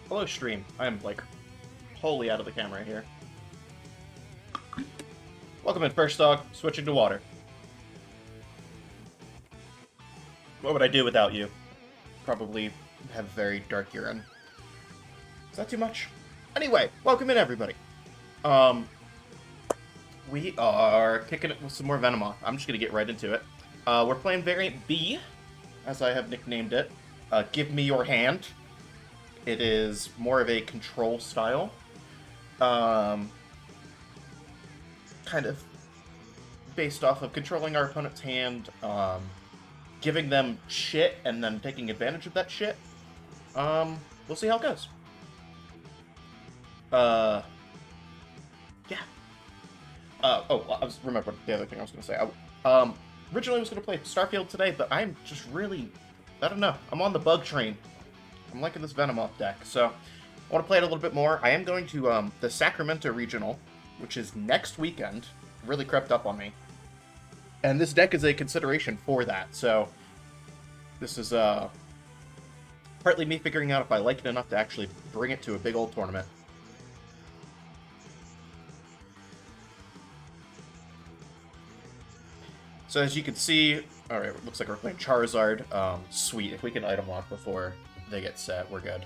Hello, stream. I'm, like, wholly out of the camera here. Welcome in, First Dog. Switching to water. What would I do without you? Probably have very dark urine. Is that too much? Anyway, welcome in, everybody. We are kicking it with some more Venomoth. I'm just gonna get right into it. We're playing Variant B, as I have nicknamed it. Give me your hand. It is more of a control style. Kind of based off of controlling our opponent's hand, giving them shit, and then taking advantage of that shit. We'll see how it goes. Yeah. I was remembering the other thing I was going to say. Originally I was going to play Starfield today, but I'm just really, I don't know. I'm on the bug train. I'm liking this Venomoth deck, so I want to play it a little bit more. I am going to the Sacramento Regional, which is next weekend. Really crept up on me. And this deck is a consideration for that, so this is partly me figuring out if I like it enough to actually bring it to a big old tournament. So as you can see, alright, it looks like we're playing Charizard. Sweet, if we can item lock before they get set, we're good.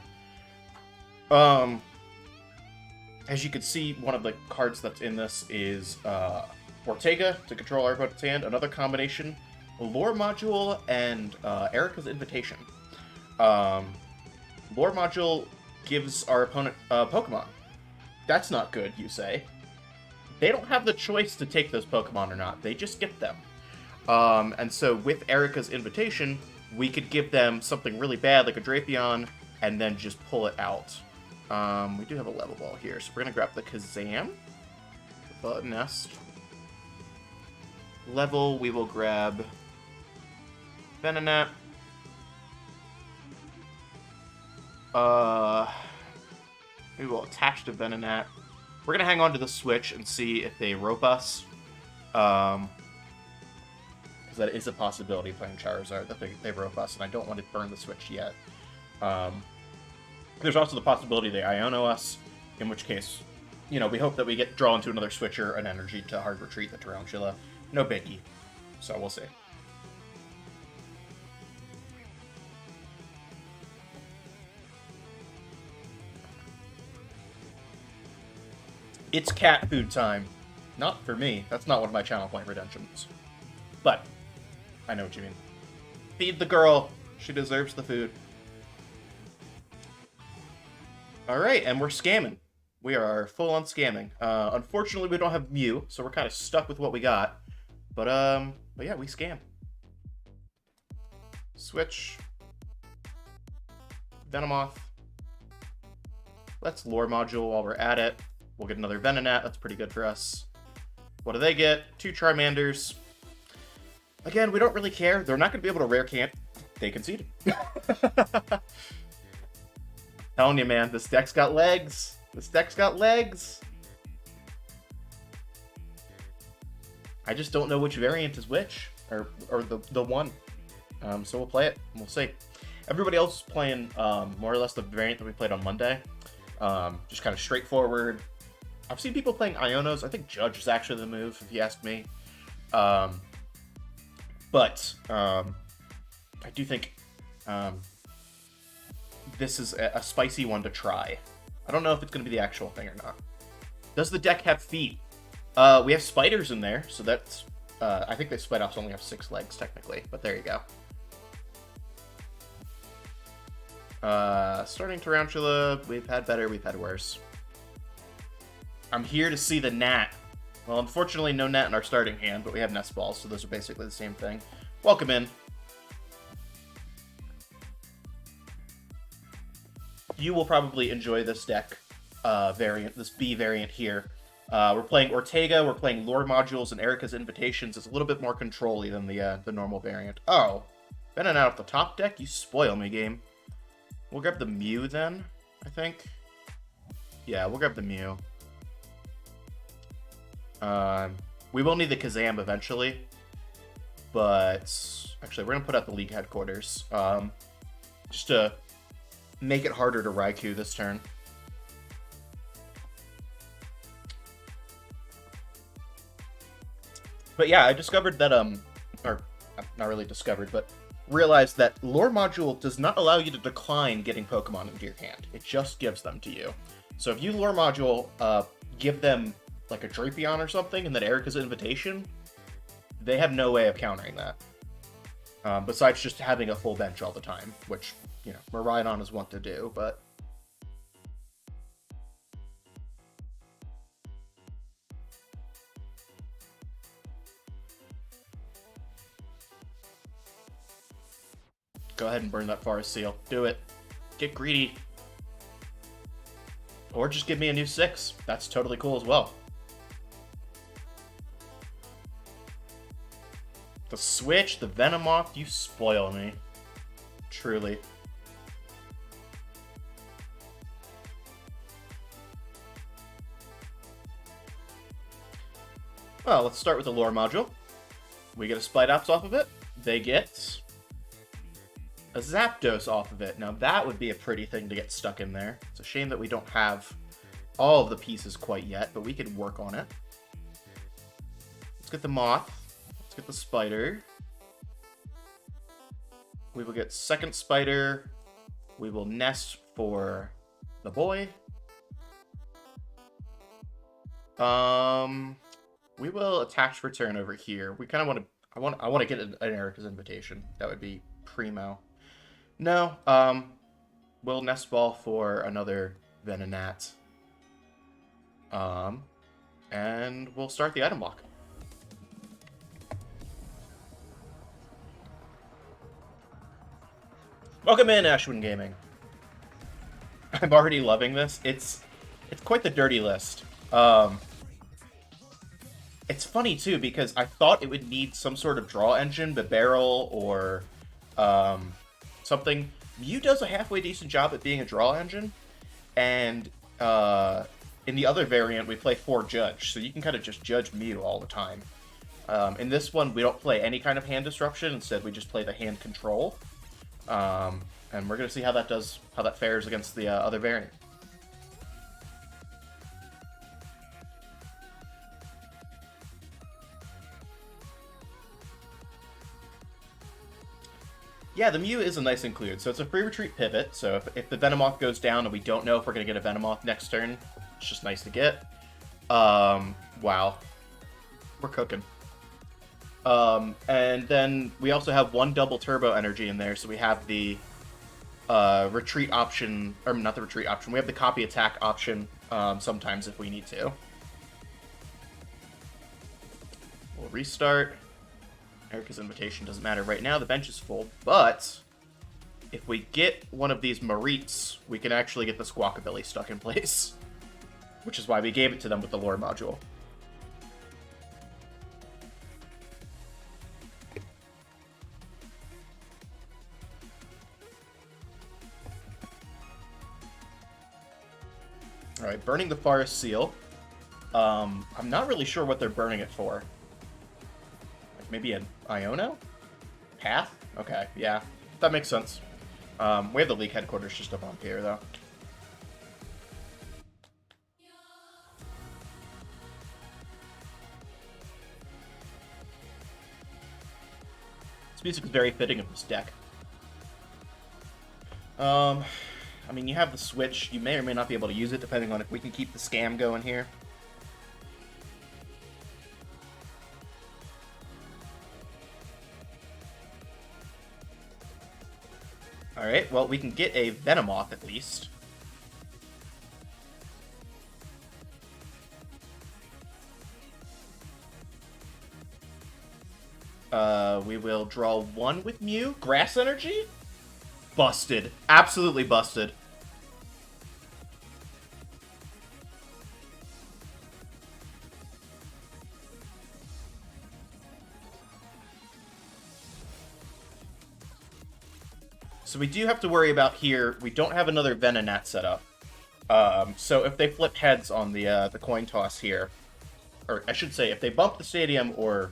As you can see, one of the cards that's in this is Ortega to control our opponent's hand. Another combination, Lore Module and Erica's Invitation. Lore Module gives our opponent Pokemon. That's not good, you say. They don't have the choice to take those Pokemon or not. They just get them. And so with Erica's Invitation, we could give them something really bad like a Drapion and then just pull it out. We do have a level ball here, so we're going to grab the Kazam, the Nest. Level, we will grab Venonat. We will attach to Venonat. We're going to hang on to the switch and see if they rope us. Because that is a possibility playing Charizard, that they rope us, and I don't want to burn the switch yet. There's also the possibility they Iono us, in which case, you know, we hope that we get drawn to another switcher, an energy to hard retreat the Tarantula. No biggie. So we'll see. It's cat food time. Not for me. That's not one of my channel point redemptions. But, I know what you mean. Feed the girl. She deserves the food. Alright, and we're scamming. We are full on scamming. Unfortunately, we don't have Mew, so we're kind of stuck with what we got. But yeah, we scam. Switch. Venomoth. Let's Lore Module while we're at it. We'll get another Venonat. That's pretty good for us. What do they get? 2 Charmanders. Again, we don't really care. They're not going to be able to rare can't. They conceded. Telling you, man, this deck's got legs. This deck's got legs. I just don't know which variant is which, or the one. So we'll play it, and we'll see. Everybody else is playing more or less the variant that we played on Monday. Just kind of straightforward. I've seen people playing Ionos. I think Judge is actually the move, if you ask me. But I do think this is a spicy one to try. I don't know if it's going to be the actual thing or not. Does the deck have feet? We have spiders in there, so that's... I think the Spidoffs only have 6 legs, technically, but there you go. Starting Tarantula, we've had better, we've had worse. I'm here to see the Nat. Well, unfortunately, no Nat in our starting hand, but we have Nest Balls, so those are basically the same thing. Welcome in. You will probably enjoy this deck variant, this B variant here. We're playing Ortega, we're playing Lore Modules, and Erica's Invitations. It's a little bit more control-y than the normal variant. Oh, Venom out of the top deck? You spoil me, game. We'll grab the Mew then, I think. Yeah, we'll grab the Mew. We will need the Kazam eventually. But, actually, we're going to put out the League Headquarters. Just to make it harder to Raikou this turn. But yeah, I discovered that, or not really discovered, but realized that Lore Module does not allow you to decline getting Pokemon into your hand. It just gives them to you. So if you Lore Module, give them like a Drapion or something, and then Erica's Invitation, they have no way of countering that. Besides just having a full bench all the time, which, you know, Miraidon is wont to do, but... Go ahead and burn that Forest Seal. Do it. Get greedy. Or just give me a new 6. That's totally cool as well. The Switch, the Venomoth, you spoil me. Truly. Oh, let's start with the lore module. We get a Spite-Ops off of it. They get a Zapdos off of it. Now that would be a pretty thing to get stuck in there. It's a shame that we don't have all of the pieces quite yet, but we could work on it. Let's get the Moth. Let's get the Spider. We will get second Spider. We will nest for the boy. We will attach return over here. We kind of want to. I want to get an Erica's invitation. That would be primo. No. We'll nest ball for another Venonat. And we'll start the item block. Welcome in, Ashwin Gaming. I'm already loving this. It's quite the dirty list. It's funny too because I thought it would need some sort of draw engine, the barrel or something. Mew does a halfway decent job at being a draw engine, and in the other variant we play 4 Judge, so you can kind of just judge Mew all the time. In this one we don't play any kind of hand disruption. Instead we just play the hand control. And we're gonna see how that fares against the other variant. Yeah, the Mew is a nice include. So it's a free retreat pivot. So if the Venomoth goes down and we don't know if we're gonna get a Venomoth next turn, it's just nice to get. Wow, we're cooking. And then we also have 1 double turbo energy in there, so we have the retreat option, or not the retreat option, we have the copy attack option sometimes if we need to. We'll restart. Erica's invitation doesn't matter right now, the bench is full, but if we get one of these Marites, we can actually get the Squawkabilly stuck in place, which is why we gave it to them with the lore module. Alright, burning the Forest Seal. I'm not really sure what they're burning it for. Like maybe an Iono? Path? Okay, yeah. That makes sense. We have the League headquarters just up on here, though. This music is very fitting of this deck. I mean, you have the switch. You may or may not be able to use it, depending on if we can keep the scam going here. Alright, well, we can get a Venomoth at least. We will draw 1 with Mew. Grass Energy? Busted. Absolutely busted. So we do have to worry about here. We don't have another Venonat set up. So if they flip heads on the coin toss here, or I should say, if they bump the stadium or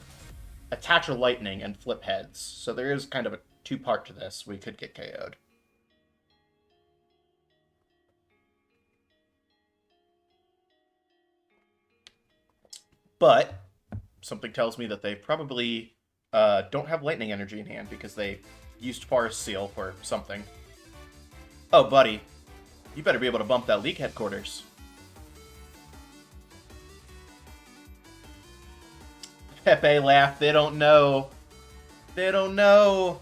attach a lightning and flip heads, so there is kind of a 2-part to this, we could get KO'd. But something tells me that they probably don't have lightning energy in hand because they used Forest Seal for something. Oh, buddy. You better be able to bump that League headquarters. Pepe laughed. They don't know. They don't know.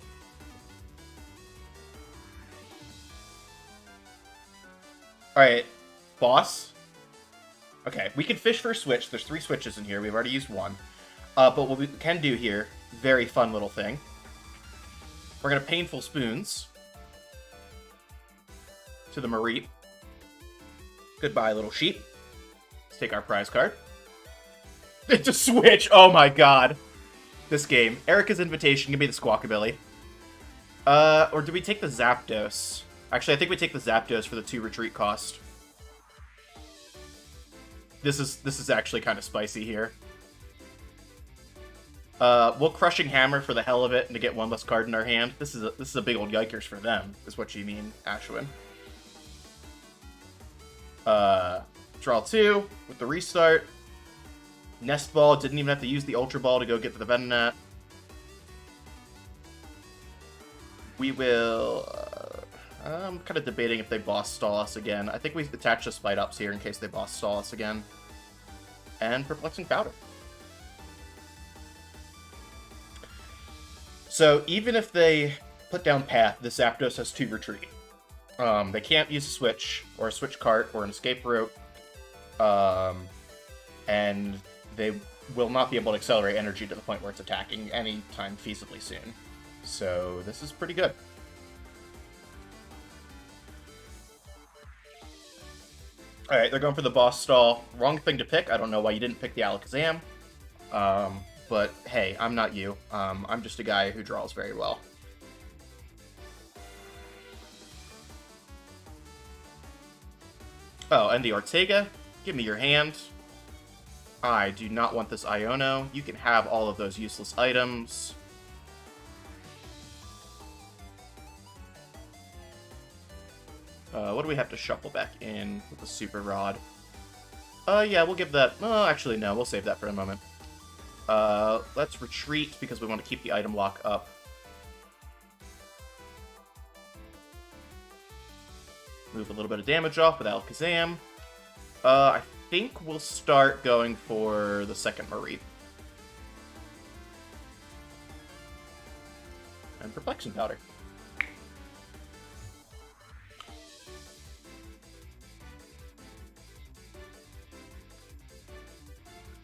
Alright. Boss. Okay, we can fish for a switch. There's 3 switches in here. We've already used 1. But what we can do here, very fun little thing. We're going to Painful Spoons to the Mareep. Goodbye, little sheep. Let's take our prize card. It's a switch! Oh my god. This game. Erica's invitation. Give me the Squawkabilly. Or do we take the Zapdos? Actually, I think we take the Zapdos for the 2 retreat cost. This is actually kind of spicy here. We'll Crushing Hammer for the hell of it and to get one less card in our hand. This is a big old yikers for them, is what you mean, Ashwin. Draw 2 with the restart. Nest Ball, didn't even have to use the Ultra Ball to go get to the Venonat. We will... I'm kind of debating if they boss stall us again. I think we attach the Spite Ups here in case they boss stall us again. And Perplexing Powder. So even if they put down Path, the Zapdos has 2 retreat. They can't use a switch, or a switch cart, or an escape route. And they will not be able to accelerate energy to the point where it's attacking anytime feasibly soon. So this is pretty good. Alright, they're going for the boss stall. Wrong thing to pick. I don't know why you didn't pick the Alakazam. But hey, I'm not you. I'm just a guy who draws very well. Oh, and the Ortega. Give me your hand. I do not want this Iono. You can have all of those useless items. What do we have to shuffle back in with the Super Rod? Yeah, we'll give that... Oh, actually, no. We'll save that for a moment. Let's retreat because we want to keep the item lock up. Move a little bit of damage off with Alakazam. I think we'll start going for the second Mareep. And Perplexing Powder.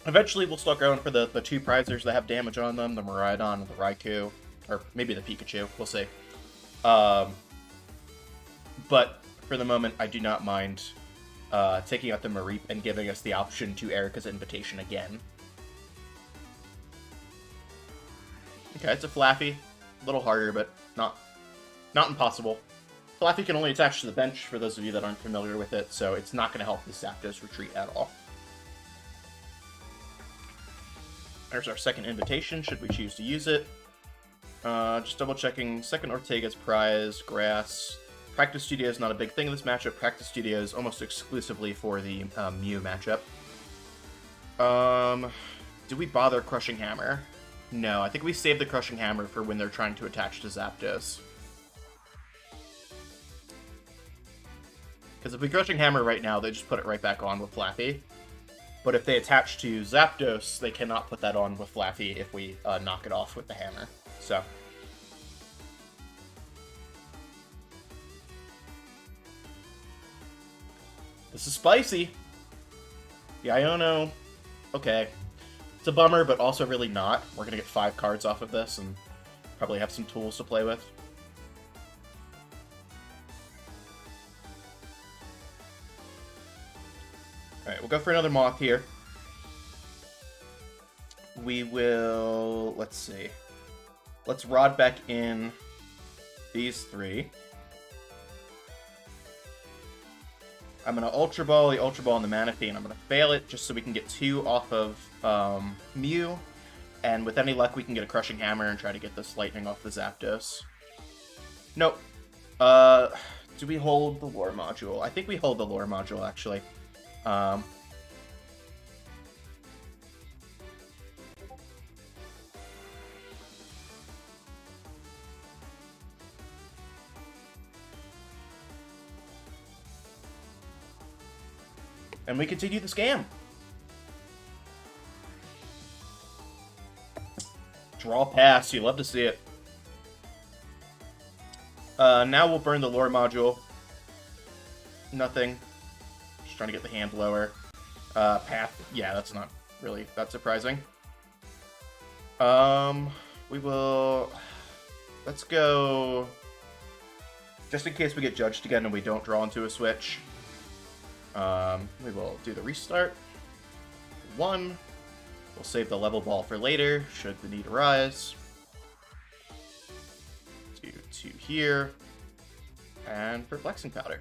Eventually, we'll start going for the 2 prizers that have damage on them, the Miraidon and the Raikou. Or maybe the Pikachu, we'll see. But for the moment, I do not mind taking out the Mareep and giving us the option to Erica's Invitation again. Okay, it's a Flaffy. A little harder, but not impossible. Flaffy can only attach to the bench, for those of you that aren't familiar with it, so it's not going to help the Zapdos retreat at all. There's our second invitation, should we choose to use it. Just double checking. Second Ortega's prize, Grass. Practice Studio is not a big thing in this matchup. Practice Studio is almost exclusively for the Mew matchup. Do we bother Crushing Hammer? No, I think we save the Crushing Hammer for when they're trying to attach to Zapdos. Because if we Crushing Hammer right now, they just put it right back on with Flaffy. But if they attach to Zapdos, they cannot put that on with Flaffy if we knock it off with the hammer. So. This is spicy. The Iono, okay. It's a bummer, but also really not. We're going to get 5 cards off of this and probably have some tools to play with. Alright, we'll go for another Moth here. We will... let's see. Let's Rod back in these 3. I'm going to Ultra Ball, the Ultra Ball, and the Manaphy, and I'm going to fail it just so we can get 2 off of Mew. And with any luck, we can get a Crushing Hammer and try to get this Lightning off the Zapdos. Nope. Do we hold the Lore Module? I think we hold the Lore Module, actually. And we continue the scam. Draw pass, you love to see it. Now we'll burn the Lore Module. Nothing. Just trying to get the hand lower. Path, yeah, that's not really that surprising. We will... let's go... just in case we get judged again and we don't draw into a switch. We will do the restart. 1. We'll save the level ball for later, should the need arise. Do 2 here. And Perplexing Powder.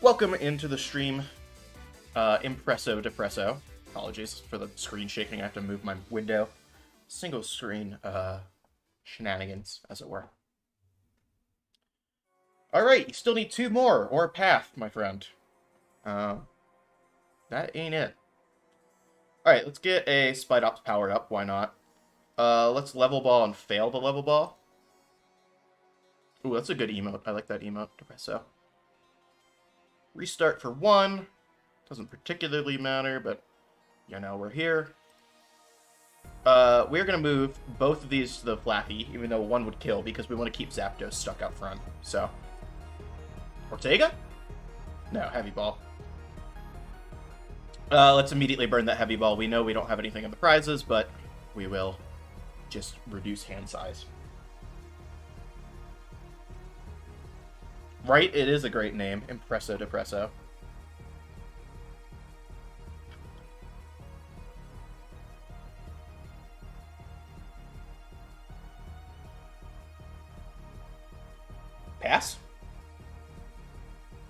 Welcome into the stream, Impresso Depresso. Apologies for the screen shaking, I have to move my window. single screen shenanigans, as it were. Alright, you still need 2 more, or a path, my friend. That ain't it. Alright, let's get a Spite Ops powered up, why not? Let's level ball and fail the level ball. Ooh, that's a good emote. I like that emote, Depresso. Restart for 1. Doesn't particularly matter, but, you know, we're here. We're going to move both of these to the Flappy, even though 1 would kill, because we want to keep Zapdos stuck up front. So, Ortega? No, Heavy Ball. Let's immediately burn that Heavy Ball. We know we don't have anything in the prizes, but we will just reduce hand size. Right? It is a great name. Impresso Depresso. Pass?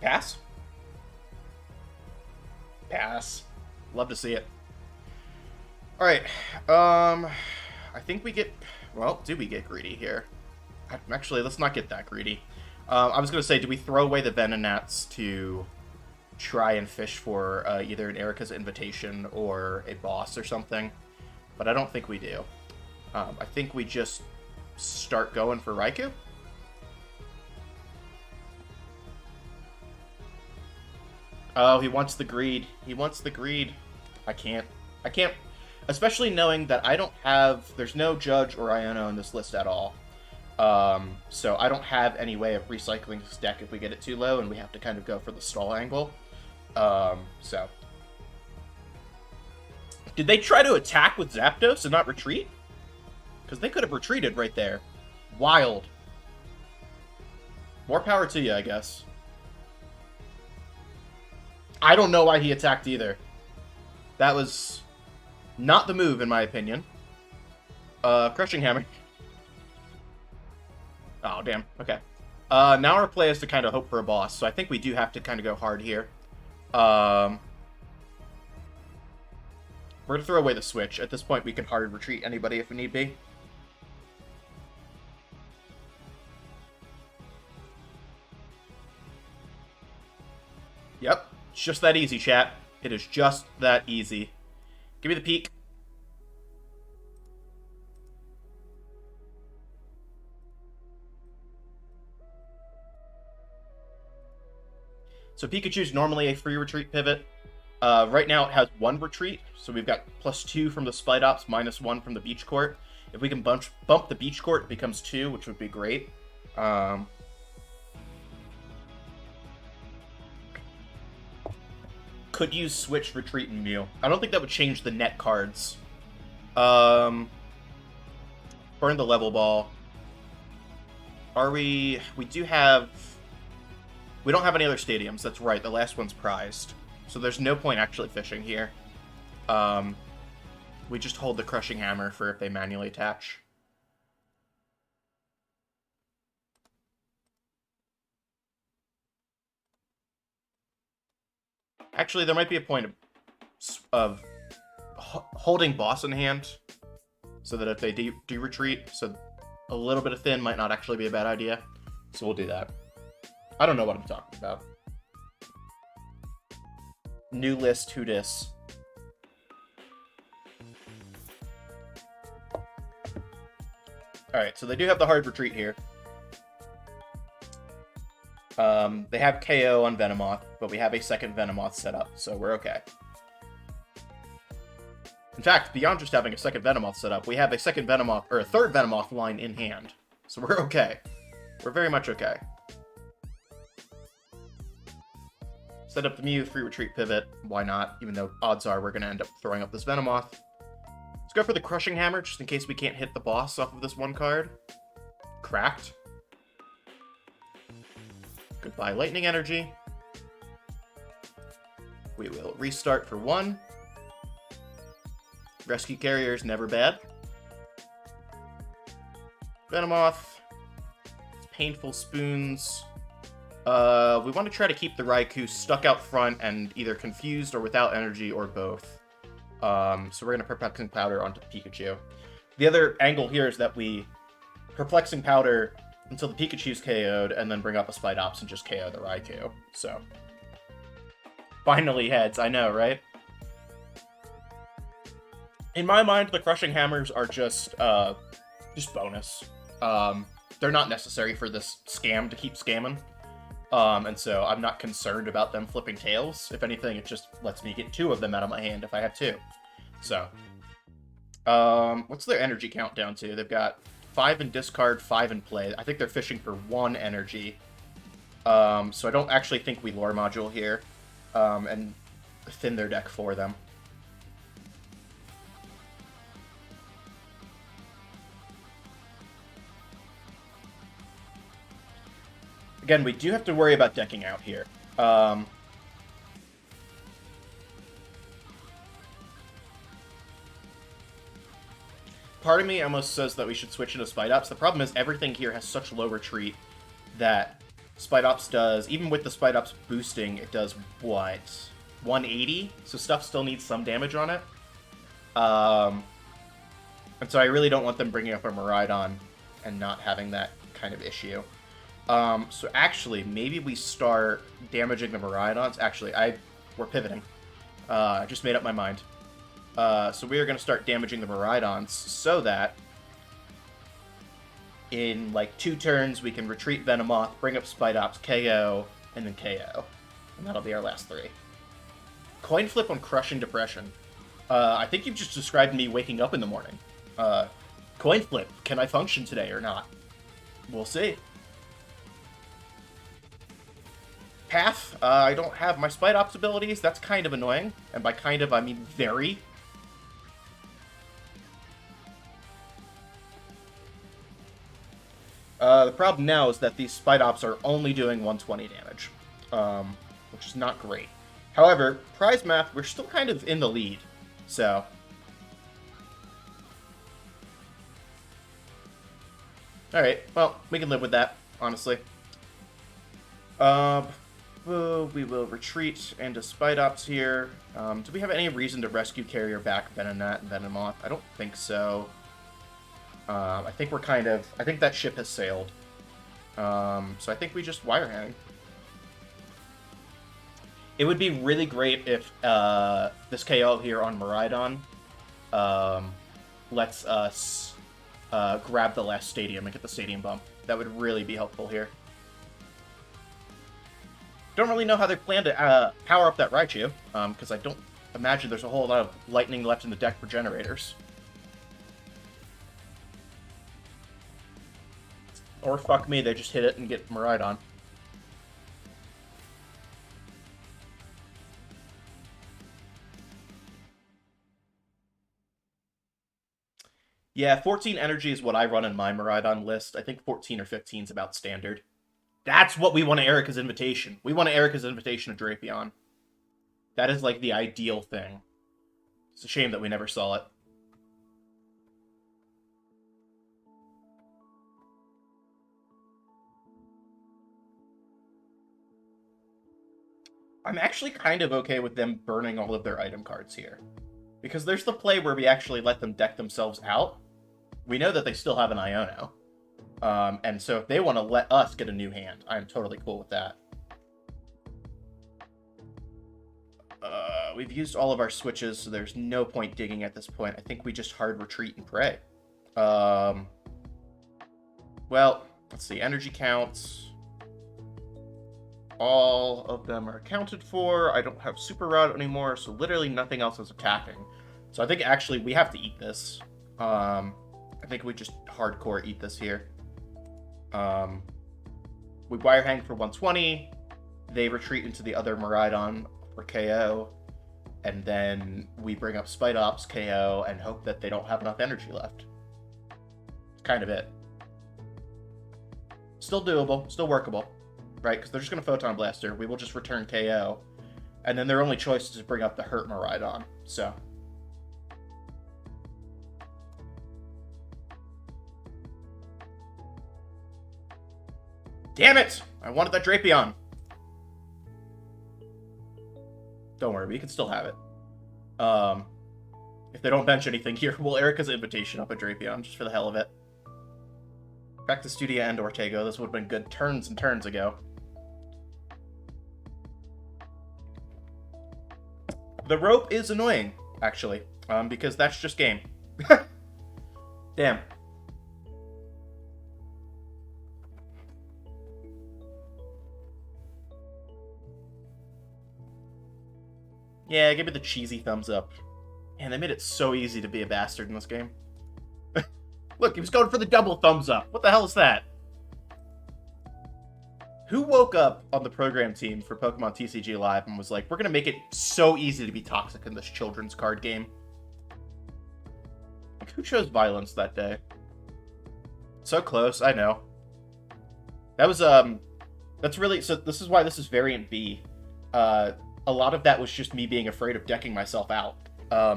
Pass? Pass. Love to see it. Alright, I think we get... Well, do we get greedy here? Actually, let's not get that greedy. I was going to say, do we throw away the Venonats to try and fish for either an Erica's Invitation or a boss or something? But I don't think we do. I think we just start going for Raikou. Oh, he wants the greed. He wants the greed. I can't. Especially knowing that I don't have... There's no Judge or Iono in this list at all. So I don't have any way of recycling this deck if we get it too low, and we have to kind of go for the stall angle. So. Did they try to attack with Zapdos and not retreat? Because they could have retreated right there. Wild. More power to you, I guess. I don't know why he attacked either. That was not the move, in my opinion. Crushing Hammer. Oh, damn. Okay. Now our play is to kind of hope for a boss, so I think we do have to kind of go hard here. We're going to throw away the switch. At this point, we can hard retreat anybody if we need be. Yep. It's just that easy, chat. It is just that easy. Give me the peak. So Pikachu's normally a free retreat pivot. Right now it has 1 retreat, so we've got +2 from the Spite Ops, -1 from the Beach Court. If we can bump the Beach Court, it becomes 2, which would be great. Could use Switch, Retreat, and Mew. I don't think that would change the net cards. Burn the level ball. We do have... We don't have any other stadiums, that's right, the last one's prized. So there's no point actually fishing here. We just hold the Crushing Hammer for if they manually attach. Actually, there might be a point of holding boss in hand, so that if they do retreat, so a little bit of thin might not actually be a bad idea. So we'll do that. I don't know what I'm talking about. New list, who dis? Alright, so they do have the hard retreat here. They have KO on Venomoth, but we have a second Venomoth set up, so we're okay. In fact, beyond just having a second Venomoth set up, we have a second Venomoth, or a third Venomoth line in hand. So we're okay. We're very much okay. Set up the Mew, free retreat pivot. Why not? Even though odds are we're going to end up throwing up this Venomoth. Let's go for the Crushing Hammer, just in case we can't hit the boss off of this one card. Cracked. Goodbye, Lightning Energy. We will restart for 1. Rescue Carrier's never bad. Venomoth. Painful Spoons. We want to try to keep the Raikou stuck out front and either confused or without energy or both. So we're going to Perplexing Powder onto the Pikachu. The other angle here is that we Perplexing Powder until the Pikachu's KO'd, and then bring up a Spidops and just KO the Raikou. So, finally heads, I know, right? In my mind, the Crushing Hammers are just bonus. They're not necessary for this scam to keep scamming. And so I'm not concerned about them flipping tails. If anything, it just lets me get 2 of them out of my hand if I have 2. So, what's their energy count down to? They've got 5 in discard, 5 in play. I think they're fishing for 1 energy. So I don't actually think we lore module here, and thin their deck for them. Again, we do have to worry about decking out here. Part of me almost says that we should switch into Spidops. The problem is everything here has such low retreat that Spidops does, even with the Spidops boosting, it does, what, 180? So stuff still needs some damage on it. And so I really don't want them bringing up a Miraidon and not having that kind of issue. So actually, maybe we start damaging the Miraidons. Actually, we're pivoting. I just made up my mind. So we are going to start damaging the Miraidons so that in, like, 2 turns, we can retreat Venomoth, bring up Spidops, KO, and then KO. And that'll be our last 3. Coin flip on Crushing Depression. I think you've just described me waking up in the morning. Coin flip. Can I function today or not? We'll see. Path, I don't have my Spidops abilities. That's kind of annoying. And by kind of, I mean very. The problem now is that these Spidops are only doing 120 damage, which is not great. However, prize math, we're still kind of in the lead, so. Alright, well, we can live with that, honestly. We will retreat into Spidops here. Do we have any reason to rescue carrier back Venonat and Venomoth? I don't think so. I think we're kind of... I think that ship has sailed. So I think we just wire hang. It would be really great if this KO here on Miraidon lets us grab the last stadium and get the stadium bump. That would really be helpful here. Don't really know how they plan to power up that Raichu, because I don't imagine there's a whole lot of lightning left in the deck for generators. Or fuck me, they just hit it and get Miraidon. Yeah, 14 energy is what I run in my Miraidon list. I think 14 or 15 is about standard. That's what we want to Erica's Invitation. We want to Erica's Invitation of Drapion. That is, like, the ideal thing. It's a shame that we never saw it. I'm actually kind of okay with them burning all of their item cards here. Because there's the play where we actually let them deck themselves out. We know that they still have an Iono. And so if they want to let us get a new hand, I am totally cool with that. We've used all of our switches, so there's no point digging at this point. I think we just hard retreat and pray. Well, let's see. Energy counts. All of them are accounted for. I don't have Super Rod anymore, so literally nothing else is attacking. So I think actually we have to eat this. I think we just hardcore eat this here. We wire hang for 120. They retreat into the other Miraidon for KO. And then we bring up Spidops, KO, and hope that they don't have enough energy left. That's kind of it. Still doable, still workable, right? Because they're just going to Photon Blaster. We will just return KO. And then their only choice is to bring up the Hurt Miraidon. So. Damn it! I wanted that Drapion. Don't worry, we can still have it. If they don't bench anything here, well, Erica's Invitation up a Drapion, just for the hell of it. Back to Studia and Ortego. This would have been good turns and turns ago. The rope is annoying, actually, because that's just game. Damn. Yeah, give me the cheesy thumbs up. Man, they made it so easy to be a bastard in this game. Look, he was going for the double thumbs up. What the hell is that? Who woke up on the program team for Pokemon TCG Live and was like, we're going to make it so easy to be toxic in this children's card game? Like, who chose violence that day? So close, I know. That was, that's really, so this is why this is variant B. A lot of that was just me being afraid of decking myself out.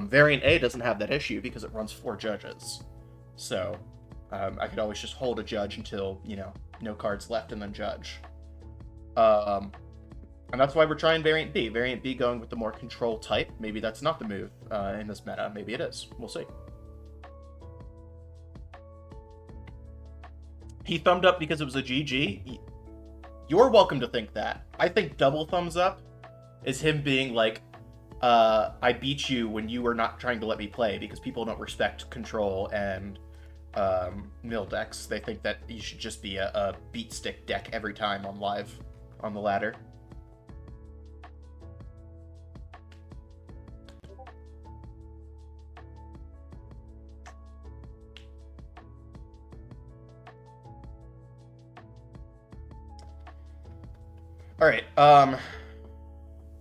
Variant A doesn't have that issue because it runs 4 judges. So, I could always just hold a judge until, you know, no cards left and then judge. And that's why we're trying Variant B. Variant B going with the more control type. Maybe that's not the move in this meta. Maybe it is. We'll see. He thumbed up because it was a GG. You're welcome to think that. I think double thumbs up is him being like, I beat you when you were not trying to let me play, because people don't respect control and mill decks. They think that you should just be a beat stick deck every time on live on the ladder. Alright,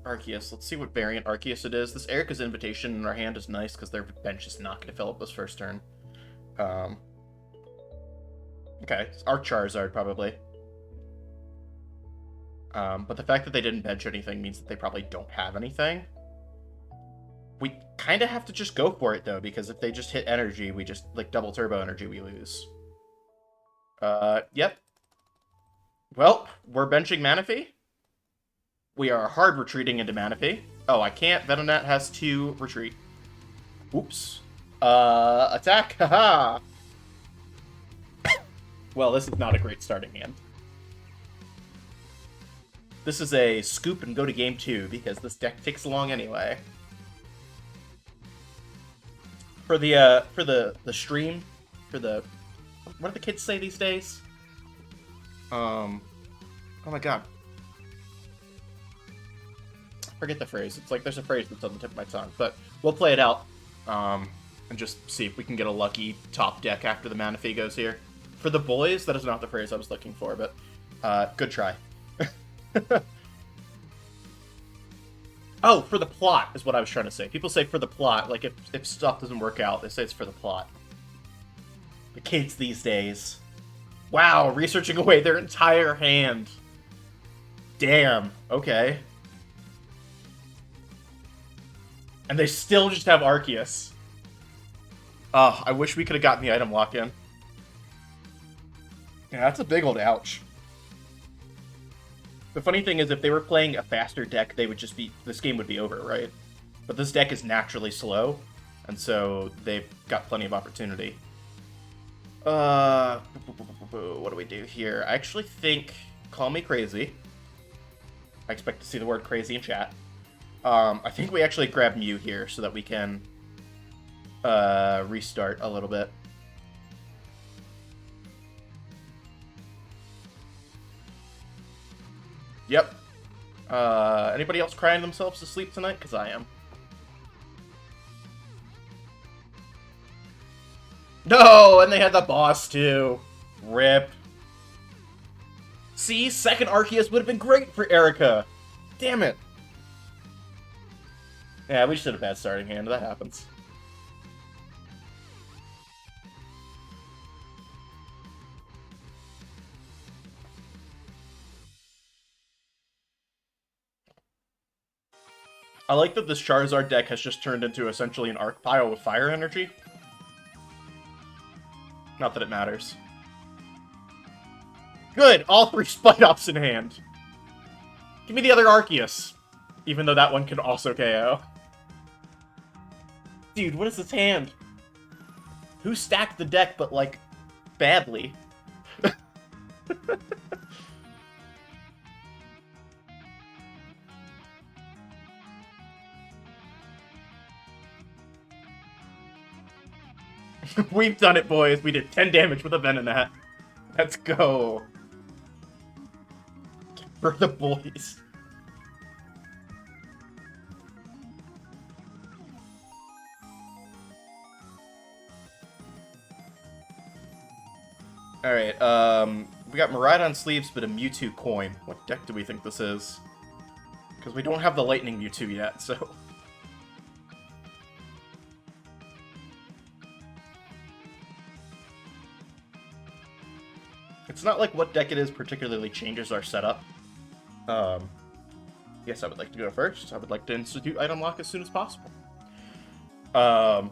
Arceus. Let's see what variant Arceus it is. This Erica's Invitation in our hand is nice because their bench is not going to fill up this first turn. Okay, it's our Charizard, probably. But the fact that they didn't bench anything means that they probably don't have anything. We kind of have to just go for it, though, because if they just hit energy, we just, like, double turbo energy, we lose. Yep. Well, we're benching Manaphy. We are hard retreating into Manaphy. Oh, I can't. Venonat has to retreat. Oops. Attack. Haha. Well, this is not a great starting hand. This is a scoop and go to game 2, because this deck takes long anyway. For the stream, for the... What do the kids say these days? Oh my god. Forget the phrase. It's like there's a phrase that's on the tip of my tongue, but we'll play it out and just see if we can get a lucky top deck after the Manaphy goes here. For the boys, that is not the phrase I was looking for, but good try. Oh, for the plot is what I was trying to say. People say for the plot, like if stuff doesn't work out, they say it's for the plot. The kids these days. Wow, researching away their entire hand. Damn, okay. And they still just have Arceus. Oh, I wish we could have gotten the item lock-in. Yeah, that's a big old ouch. The funny thing is, if they were playing a faster deck, they would just be... This game would be over, right? But this deck is naturally slow, and so they've got plenty of opportunity. What do we do here? I actually think... Call me crazy. I expect to see the word crazy in chat. I think we actually grab Mew here so that we can restart a little bit. Yep. Anybody else crying themselves to sleep tonight? Because I am. No! And they had the boss, too. Rip. See? Second Arceus would have been great for Erica. Damn it. Yeah, we just had a bad starting hand. That happens. I like that this Charizard deck has just turned into essentially an Arc Pile with fire energy. Not that it matters. Good! All 3 Spite Ops in hand. Give me the other Arceus. Even though that one can also KO. Dude, what is this hand? Who stacked the deck, but, like, badly? We've done it, boys. We did 10 damage with a Venonat. Let's go. For the boys. Alright, we got Miraidon sleeves, but a Mewtwo coin. What deck do we think this is? Because we don't have the Lightning Mewtwo yet, so... It's not like what deck it is particularly changes our setup. Yes, I would like to go first. I would like to institute item lock as soon as possible. But,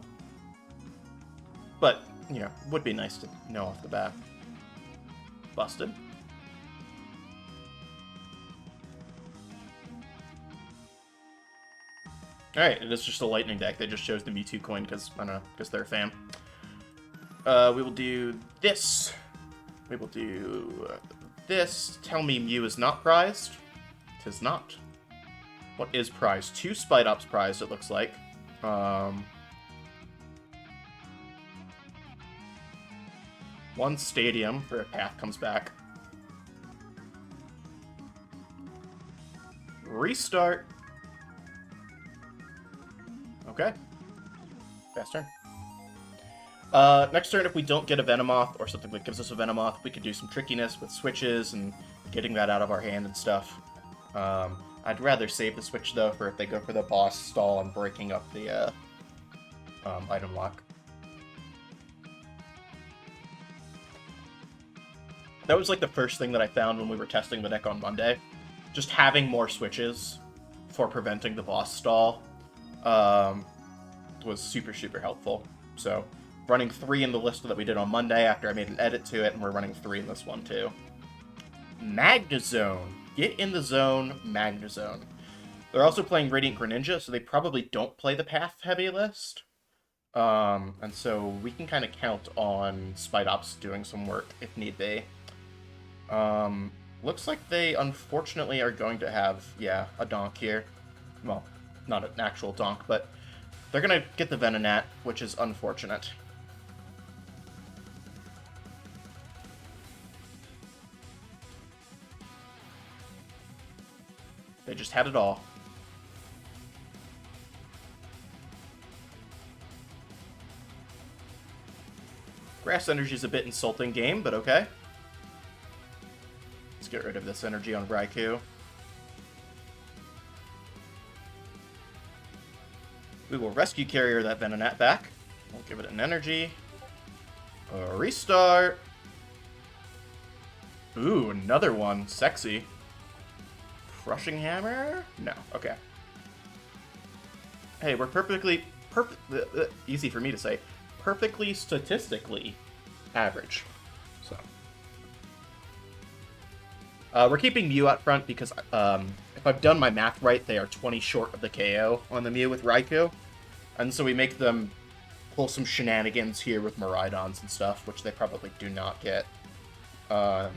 you know, would be nice to know off the bat. Busted. Alright, it is just a lightning deck. They just chose the Mewtwo coin because, I don't know, because they're a fan. We will do this. We will do this. Tell me Mew is not prized. Tis not. What is prized? 2 Spite Ops prized, it looks like. 1 Stadium for a path comes back. Restart. Okay. Fast turn. Next turn, if we don't get a Venomoth or something that gives us a Venomoth, we could do some trickiness with switches and getting that out of our hand and stuff. I'd rather save the switch, though, for if they go for the boss stall and breaking up the item lock. That was like the first thing that I found when we were testing the deck on Monday. Just having more switches for preventing the boss stall was super, super helpful. So, running 3 in the list that we did on Monday after I made an edit to it, and we're running 3 in this one too. Magnezone. Get in the zone, Magnezone. They're also playing Radiant Greninja, so they probably don't play the path-heavy list. And so we can kind of count on Spite Ops doing some work if need be. Looks like they unfortunately are going to have, yeah, a donk here. Well, not an actual donk, but they're going to get the Venonat, which is unfortunate. They just had it all. Grass Energy is a bit insulting game, but okay. Let's get rid of this energy on Raikou. We will Rescue Carrier that Venonat back. We'll give it an energy. A restart. Ooh, another one. Sexy. Crushing Hammer? No. Okay. Hey, we're easy for me to say. Perfectly statistically average. So. We're keeping Mew out front because if I've done my math right, they are 20 short of the KO on the Mew with Raikou. And so we make them pull some shenanigans here with Miraidons and stuff, which they probably do not get. And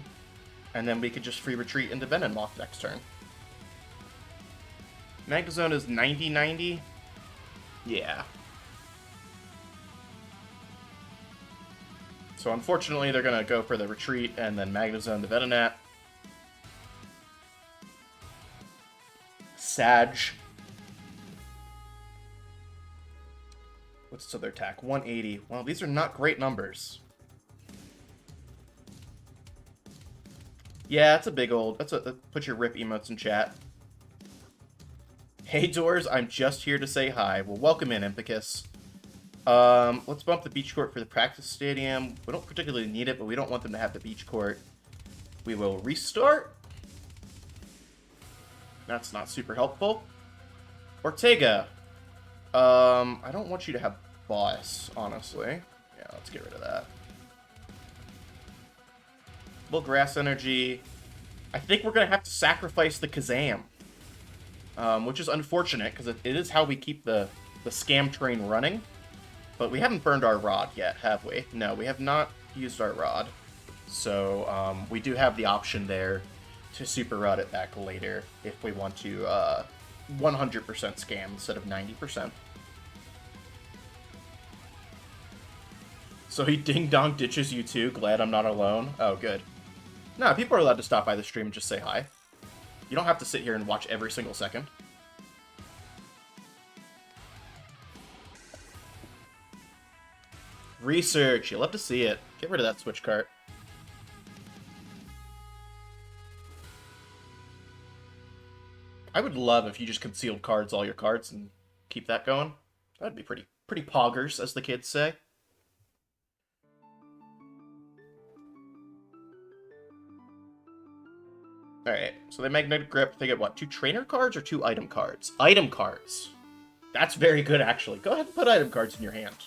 then we could just free retreat into Venomoth next turn. Magnezone is 90-90? Yeah. So unfortunately, they're going to go for the retreat and then Magnezone the Venonat. Sag. What's their attack? 180. Well, these are not great numbers. Yeah, it's a big old... put your rip emotes in chat. Hey, Doors, I'm just here to say hi. Well, welcome in, Impicus. Let's bump the beach court for the practice stadium. We don't particularly need it, but we don't want them to have the beach court. We will restart. That's not super helpful. Ortega. I don't want you to have boss, honestly. Yeah, let's get rid of that. Little grass energy. I think we're going to have to sacrifice the Kazam. Which is unfortunate, because it is how we keep the scam train running. But we haven't burned our rod yet, have we? No, we have not used our rod. So we do have the option there to super rod it back later if we want to 100% scam instead of 90%. So he ding-dong ditches you too? Glad I'm not alone? Oh, good. No, people are allowed to stop by the stream and just say hi. You don't have to sit here and watch every single second. Research. You'll love to see it. Get rid of that switch cart. I would love if you just concealed cards all your cards and keep that going. That'd be pretty poggers, as the kids say. Alright, so they magnetic grip, they get what, 2 trainer cards or 2 item cards? Item cards. That's very good, actually. Go ahead and put item cards in your hand.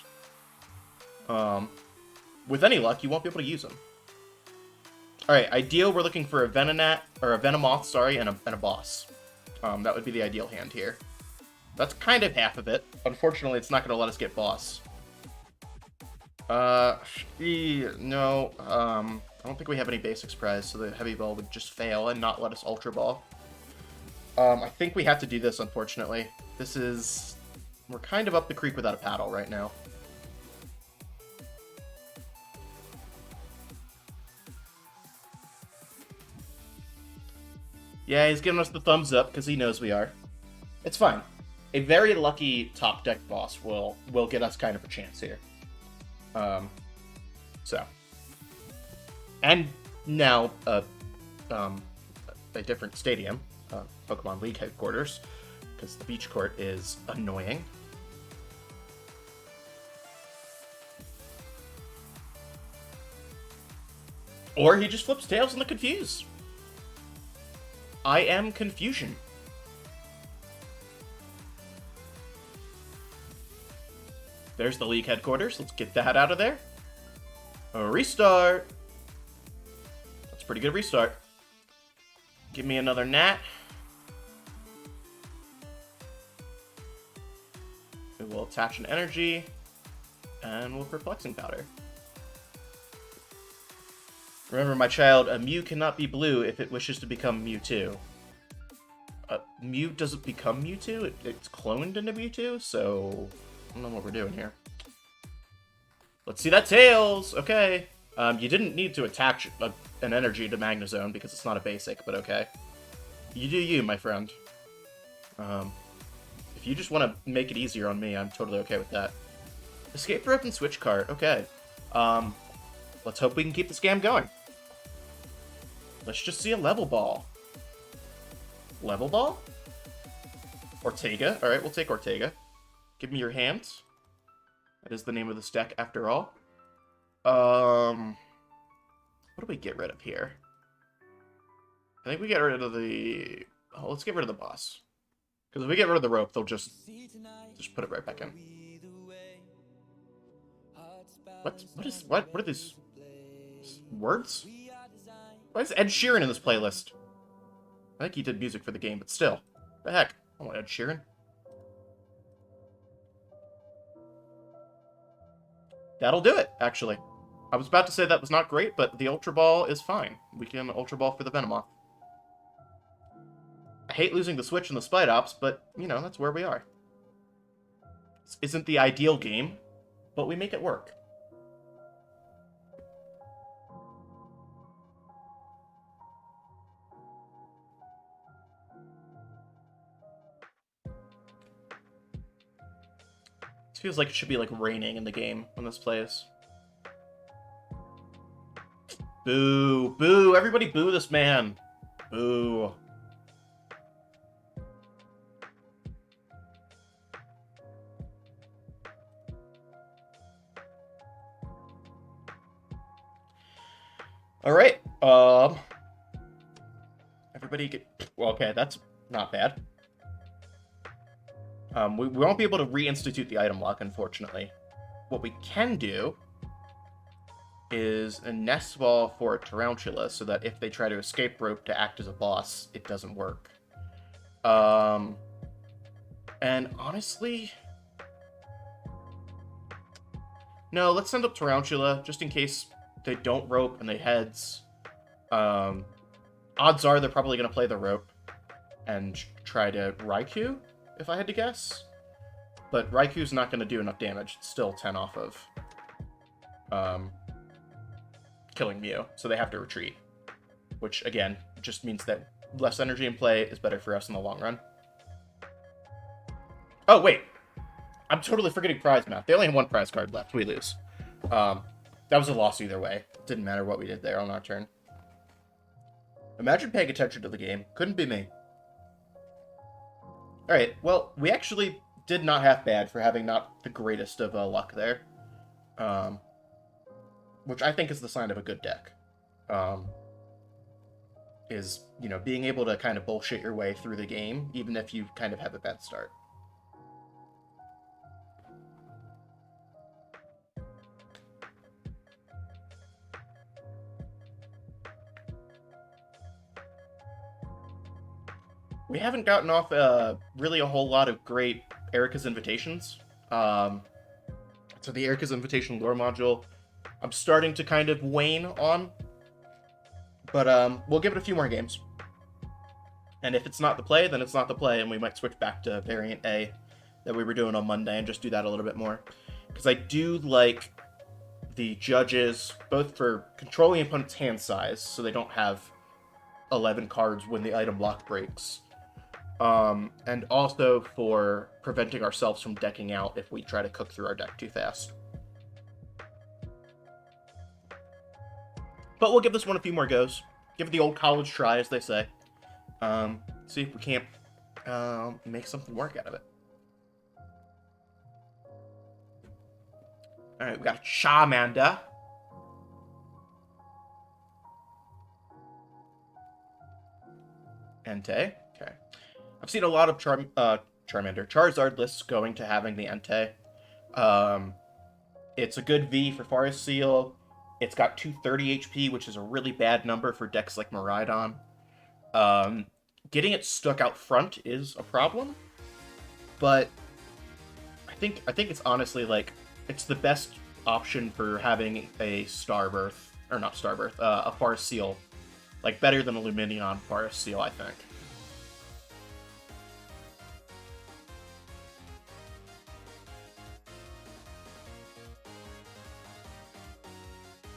With any luck, you won't be able to use them. Alright, ideal, we're looking for a Venonat, or a Venomoth, sorry, and a boss. That would be the ideal hand here. That's kind of half of it. Unfortunately, it's not going to let us get boss. No, I don't think we have any basics prize, so the heavy ball would just fail and not let us ultra ball. I think we have to do this, unfortunately. We're kind of up the creek without a paddle right now. Yeah, he's giving us the thumbs up because he knows we are. It's fine. A very lucky top deck boss will get us kind of a chance here. So. And now, a different stadium, Pokemon League headquarters, because the beach court is annoying. Or he just flips tails in the Confuse. I am Confusion. There's the League headquarters. Let's get that out of there. A restart. That's a pretty good restart. Give me another Nat. We will attach an energy. And we'll Perplexing Powder. Remember, my child, a Mew cannot be blue if it wishes to become Mewtwo. Mew doesn't become Mewtwo, it's cloned into Mewtwo, so I don't know what we're doing here. Let's see that Tails! Okay. You didn't need to attach an energy to Magnezone because it's not a basic, but okay. You do you, my friend. If you just want to make it easier on me, I'm totally okay with that. Escape rope and switch cart, okay. Let's hope we can keep the scam going. Let's just see a level ball. Level ball? Ortega. Alright, we'll take Ortega. Give me your hands. That is the name of this deck after all. What do we get rid of here? I think we get rid of the... Oh, let's get rid of the boss. Because if we get rid of the rope, they'll just put it right back in. What are these words? Why is Ed Sheeran in this playlist? I think he did music for the game, but still. The heck? I want Ed Sheeran. That'll do it, actually. I was about to say that was not great, but the Ultra Ball is fine. We can Ultra Ball for the Venomoth. I hate losing the Switch and the Spite Ops, but, you know, that's where we are. This isn't the ideal game, but we make it work. It feels like it should be, like, raining in the game when this plays. Boo! Boo! Everybody boo this man! Boo. Alright, everybody get... Well, okay, that's not bad. We won't be able to reinstitute the item lock, unfortunately. What we can do is a nest ball for a Tarantula, so that if they try to escape rope to act as a boss, it doesn't work. And honestly... No, let's send up Tarantula, just in case they don't rope and they heads. Odds are they're probably going to play the rope and try to Raikou, if I had to guess. But Raikou's not going to do enough damage. It's still 10 off of killing Mew, so they have to retreat. Which, again, just means that less energy in play is better for us in the long run. Oh, wait. I'm totally forgetting prize map. They only have one prize card left. We lose. That was a loss either way. Didn't matter what we did there on our turn. Imagine paying attention to the game. Couldn't be me. Alright, well, we actually did not have bad for having not the greatest of luck there. Which I think is the sign of a good deck. Is, you know, being able to kind of bullshit your way through the game, even if you kind of have a bad start. We haven't gotten off really a whole lot of great Erica's Invitations. So the Erica's Invitation lore module, I'm starting to kind of wane on. But we'll give it a few more games. And if it's not the play, then it's not the play, and we might switch back to Variant A that we were doing on Monday and just do that a little bit more. Because I do like the judges, both for controlling opponent's hand size, so they don't have 11 cards when the item block breaks. And also for preventing ourselves from decking out if we try to cook through our deck too fast. But we'll give this one a few more goes. Give it the old college try, as they say. See if we can't make something work out of it. Alright, we got Charmander. Entei. Okay. I've seen a lot of Charizard lists going to having the Entei. It's a good V for Forest Seal. It's got 230 HP, which is a really bad number for decks like Miraidon. Getting it stuck out front is a problem, but I think it's honestly like it's the best option for having a Starbirth, or not Starbirth, a Forest Seal, like better than a Luminion Forest Seal, I think.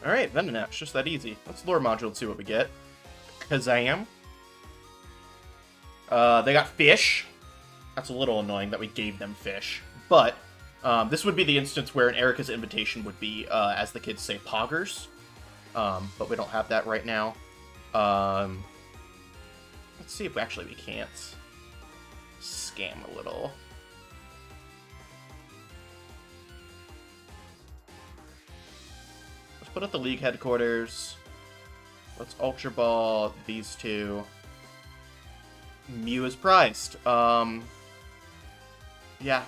Alright, Venonat, just that easy. Let's lore module and see what we get. Kazam. They got fish. That's a little annoying that we gave them fish. But, this would be the instance where an Erica's Invitation would be, as the kids say, poggers. But we don't have that right now. Let's see if actually we can't scam a little. Let's put up the league headquarters. Let's Ultra Ball these two. Mew is prized. Yeah,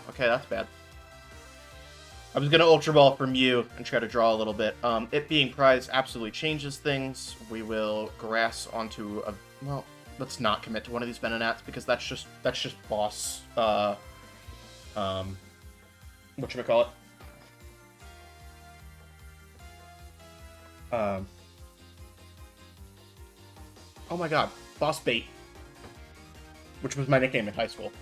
okay, that's bad. I was gonna Ultra Ball for Mew and try to draw a little bit. It being prized absolutely changes things. We will grass onto a... Well, let's not commit to one of these Venonats because that's just boss... whatchamacallit? Oh my god, boss bait. Which was my nickname in high school.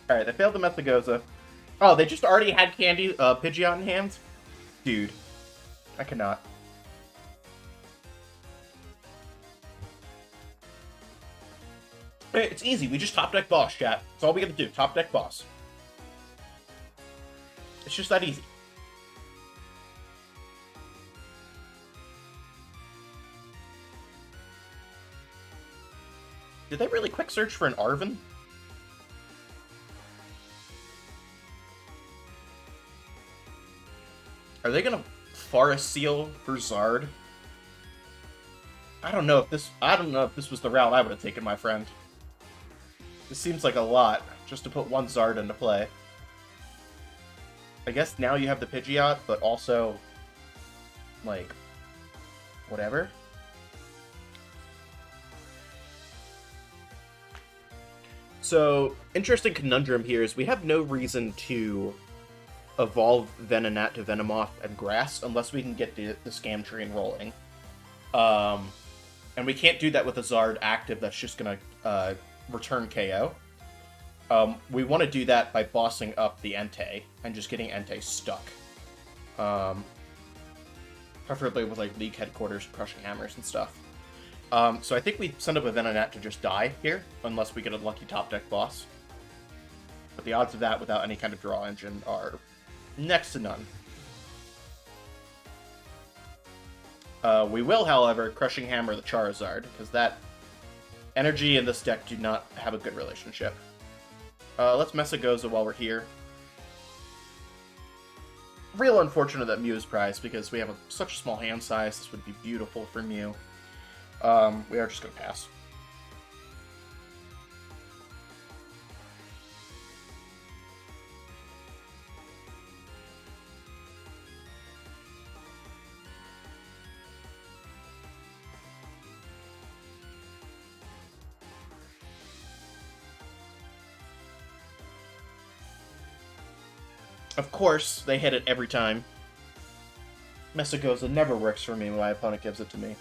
Alright, they failed the Methagoza. Oh, they just already had Candy, Pidgeot in hand? Dude. I cannot. It's easy, we just top deck boss, chat. That's all we gotta do, top deck boss. It's just that easy. Did they really quick search for an Arven? Are they gonna Forest Seal for Zard? I don't know if this was the route I would have taken, my friend. This seems like a lot, just to put one Zard into play. I guess now you have the Pidgeot, but also, like, whatever. So, interesting conundrum here is we have no reason to evolve Venonat to Venomoth and Grass unless we can get the Scam Train rolling. And we can't do that with a Zard active that's just going to return KO. We want to do that by bossing up the Entei and just getting Entei stuck. Preferably with like League Headquarters, Crushing Hammers, and stuff. So I think we send up a Venonat to just die here, unless we get a lucky top deck boss. But the odds of that without any kind of draw engine are next to none. We will, however, Crushing Hammer the Charizard, because that energy and this deck do not have a good relationship. Let's Mesagoza while we're here. Real unfortunate that Mew is prized, because we have such a small hand size. This would be beautiful for Mew. We are just going to pass. Of course, they hit it every time. Mesagoza never works for me when my opponent gives it to me.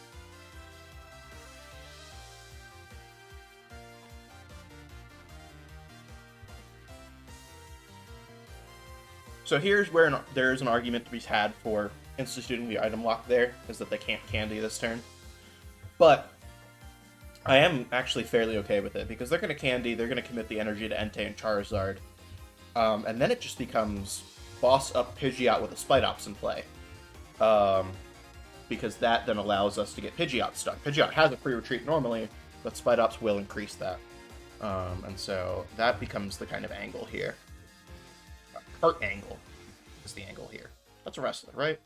So here's where there's an argument to be had for instituting the item lock there, is that they can't candy this turn. But I am actually fairly okay with it, because they're going to candy, they're going to commit the energy to Entei and Charizard. And then it just becomes boss up Pidgeot with a Spite-Ops in play. Because that then allows us to get Pidgeot stuck. Pidgeot has a free retreat normally, but Spite-Ops will increase that. And so that becomes the kind of angle here. Hurt angle is the angle here. That's a wrestler, right?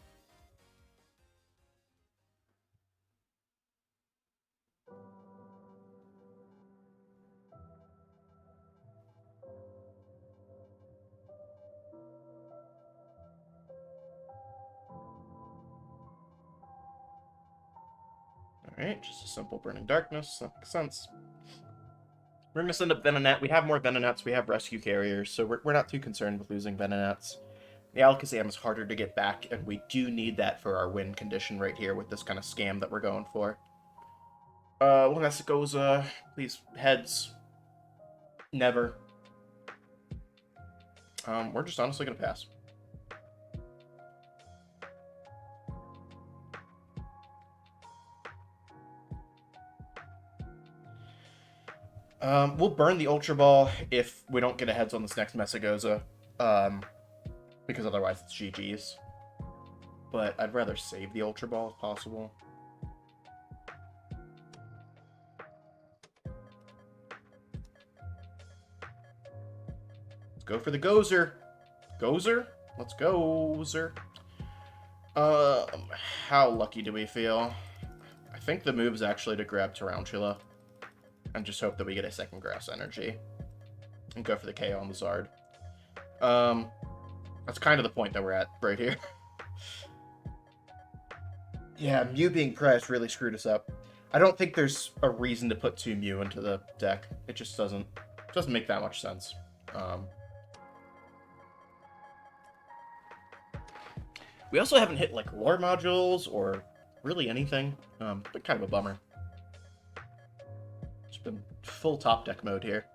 Alright, just a simple Burning Darkness. That makes sense. We're going to send up Venonat. We have more Venonats. We have Rescue Carriers, so we're not too concerned with losing Venonats. The Alakazam is harder to get back, and we do need that for our win condition right here with this kind of scam that we're going for. Mesagoza, please, heads. Never. We're just honestly going to pass. We'll burn the Ultra Ball if we don't get a heads on this next Mesagoza. Because otherwise it's GG's. But I'd rather save the Ultra Ball if possible. Let's go for the Gozer. Gozer? Let's go, Gozer. How lucky do we feel? I think the move is actually to grab Tarantula. And just hope that we get a second Grass Energy. And go for the KO on the Zard. That's kind of the point that we're at right here. Yeah, Mew being pressed really screwed us up. I don't think there's a reason to put 2 Mew into the deck. It just doesn't make that much sense. We also haven't hit like lore modules or really anything. But kind of a bummer. It's been full top deck mode here.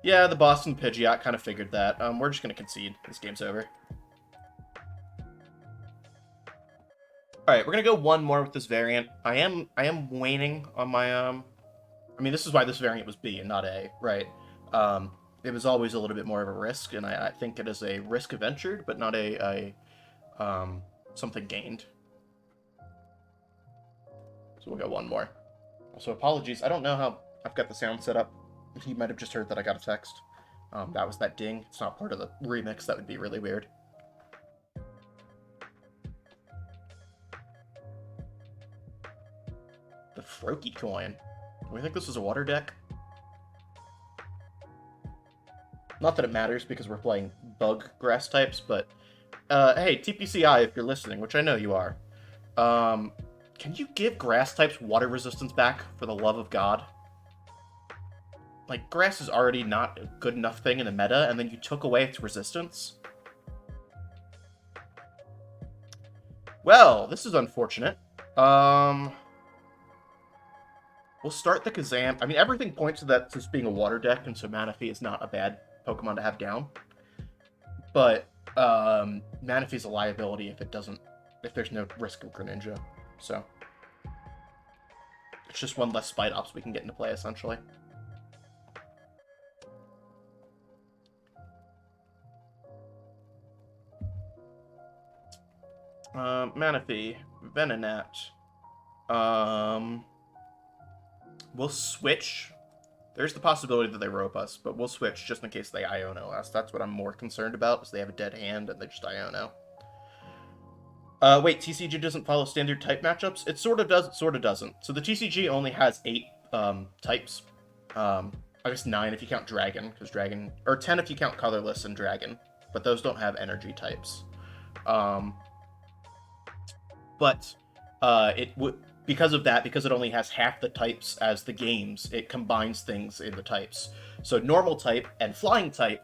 Yeah, the Boston Pidgeot kind of figured that. We're just gonna concede. This game's over. Alright, we're gonna go one more with this variant. I am waning on my I mean, this is why this variant was B and not A, right? It was always a little bit more of a risk, and I think it is a risk ventured, but not a something gained. So we'll go one more. Also, apologies. I don't know how I've got the sound set up. You might have just heard that I got a text. That was that ding. It's not part of the remix. That would be really weird. The Froakie coin. Do we think this is a water deck? Not that it matters because we're playing bug grass types, but hey, TPCI, if you're listening, which I know you are, can you give grass types water resistance back for the love of God? like, grass is already not a good enough thing in the meta, and then you took away its resistance. Well, this is unfortunate. We'll start the Kazam. I mean, everything points to that just being a water deck, and so Manaphy is not a bad Pokemon to have down. But Manaphy's a liability if there's no risk of Greninja. So it's just one less Spite Ops we can get into play, essentially. Manaphy, Venonat. We'll switch. There's the possibility that they rope us, but we'll switch just in case they Iono us. That's what I'm more concerned about, is they have a dead hand and they just Iono. Wait, TCG doesn't follow standard type matchups? It sort of does, it sort of doesn't. So the TCG only has 8 types. I guess 9 if you count Dragon, because Dragon... Or 10 if you count Colorless and Dragon. But those don't have energy types. Because of that, because it only has half the types as the games, it combines things in the types. So normal type and flying type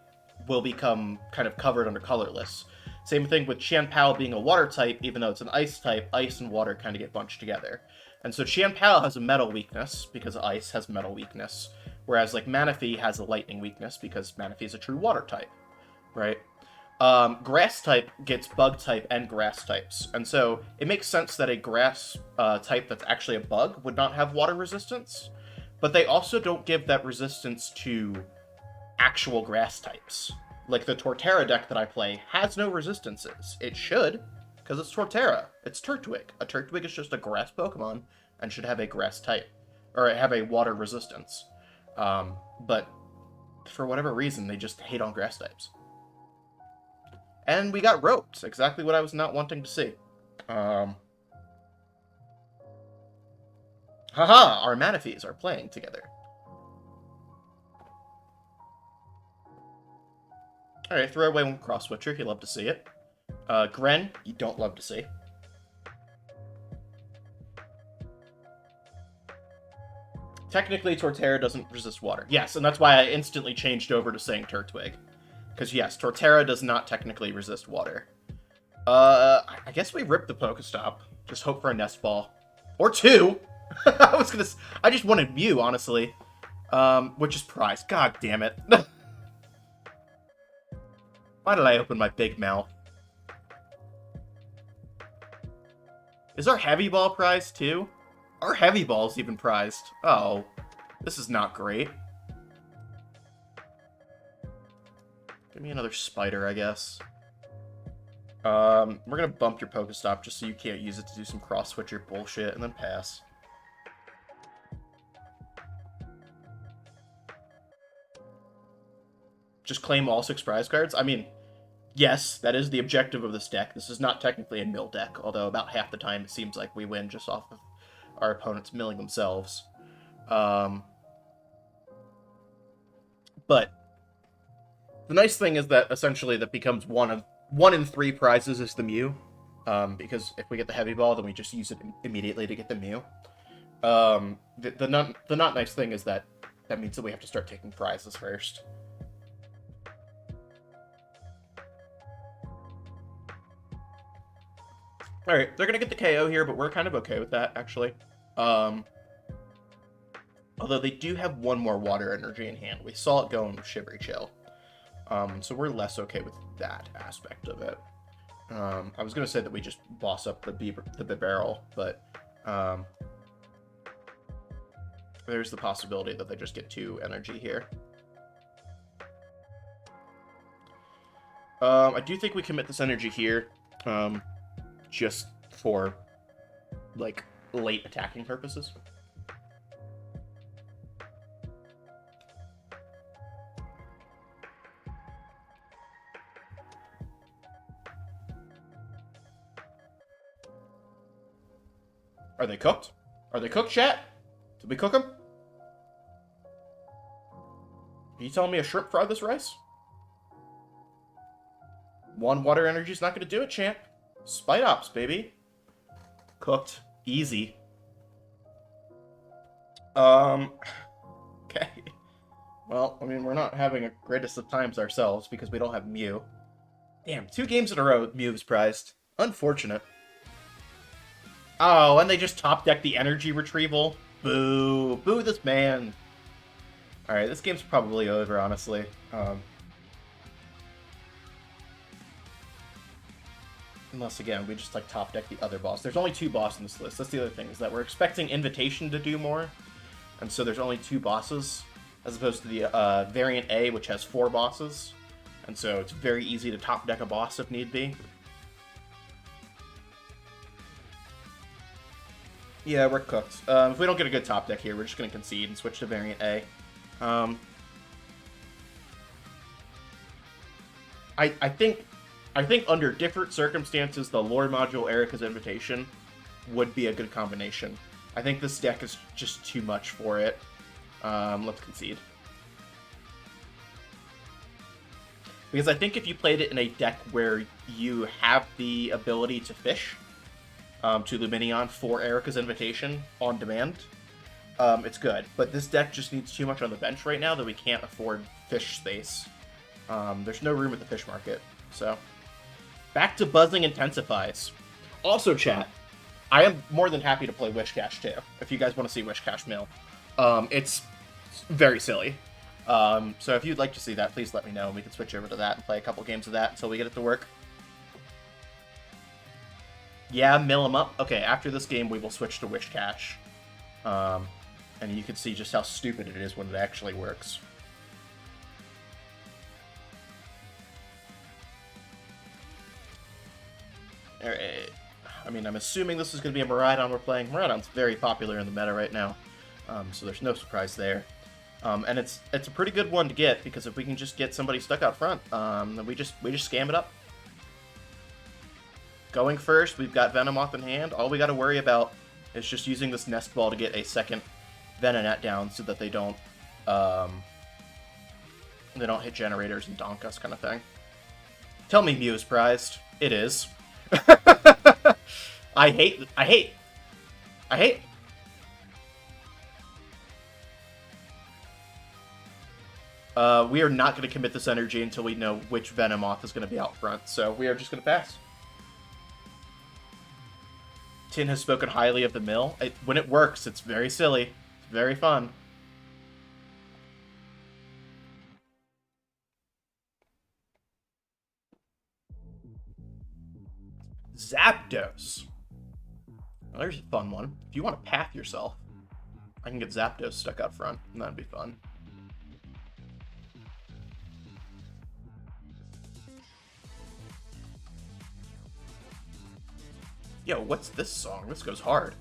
will become kind of covered under colorless. Same thing with Qianpao being a water type, even though it's an ice type, ice and water kind of get bunched together. And so Qianpao has a metal weakness, because ice has metal weakness, whereas like Manaphy has a lightning weakness, because Manaphy is a true water type, right? Grass type gets bug type and grass types, and so it makes sense that a grass type that's actually a bug would not have water resistance, but they also don't give that resistance to actual grass types. Like the Torterra deck that I play has no resistances. It should, because it's Torterra. It's Turtwig. A Turtwig is just a grass Pokemon and should have a grass type, or have a water resistance. But for whatever reason, they just hate on grass types. And we got roped. Exactly what I was not wanting to see. Haha, our Manaphies are playing together. Alright, throw away one Cross Switcher. You love to see it. Gren, you don't love to see. Technically, Torterra doesn't resist water. Yes, and that's why I instantly changed over to saying Turtwig. Because yes, Torterra does not technically resist water. I guess we rip the Pokestop. Just hope for a Nest Ball. Or 2! I just wanted Mew, honestly. Which is prize. God damn it. Why did I open my big mouth? Is our Heavy Ball prized, too? Our Heavy Ball's even prized. Oh. This is not great. Give me another spider, I guess. We're gonna bump your Pokestop just so you can't use it to do some cross-switcher bullshit, and then pass. Just claim all 6 prize cards? I mean, yes, that is the objective of this deck. This is not technically a mill deck, although about half the time it seems like we win just off of our opponents milling themselves. But the nice thing is that essentially that becomes one in 3 prizes is the Mew, because if we get the Heavy Ball, then we just use it immediately to get the Mew. The not nice thing is that means that we have to start taking prizes first. Alright, they're gonna get the KO here, but we're kind of okay with that, actually. Although they do have one more water energy in hand. We saw it going with Shivery Chill. So we're less okay with that aspect of it. I was going to say that we just boss up the barrel, but there's the possibility that they just get 2 energy here. I do think we commit this energy here, just for, like, late attacking purposes. Are they cooked? Are they cooked, chat? Did we cook them? Are you telling me a shrimp fried this rice? 1 water energy's not gonna do it, champ. Spite Ops, baby. Cooked. Easy. Okay. Well, I mean, we're not having a greatest of times ourselves because we don't have Mew. Damn, 2 games in a row, Mew was prized. Unfortunate. Oh, and they just top deck the energy retrieval. Boo. Boo this man. Alright, this game's probably over, honestly. Unless, again, we just, like, top deck the other boss. There's only 2 bosses in this list. That's the other thing, is that we're expecting Invitation to do more. And so there's only 2 bosses, as opposed to the Variant A, which has 4 bosses. And so it's very easy to top deck a boss if need be. Yeah, we're cooked. If we don't get a good top deck here, we're just going to concede and switch to Variant A. I think under different circumstances, the Lore Module Erica's Invitation would be a good combination. I think this deck is just too much for it. Let's concede. Because I think if you played it in a deck where you have the ability to fish, to Luminion for Erica's Invitation on demand, it's good. But this deck just needs too much on the bench right now that we can't afford fish space. There's no room at the fish market, so... Back to Buzzing Intensifies. Also, chat, I am more than happy to play Wishcash, too, if you guys want to see Wishcash Mill. It's very silly. So if you'd like to see that, please let me know, and we can switch over to that and play a couple games of that until we get it to work. Yeah, mill him up. Okay, after this game, we will switch to Wishcash. And you can see just how stupid it is when it actually works. Alright. I mean, I'm assuming this is going to be a Miraidon we're playing. Miraidon's very popular in the meta right now, so there's no surprise there. And it's a pretty good one to get, because if we can just get somebody stuck out front, then we just scam it up. Going first, we've got Venomoth in hand. All we got to worry about is just using this Nest Ball to get a second Venonat down so that they don't hit generators and donk us, kind of thing. Tell me Mew is prized. It is. I hate. We are not going to commit this energy until we know which Venomoth is going to be out front, so we are just going to pass. Tin has spoken highly of the mill. When it works, it's very silly. It's very fun. Zapdos. Well, there's a fun one. If you want to path yourself, I can get Zapdos stuck out front, and that'd be fun. Yo, what's this song? This goes hard.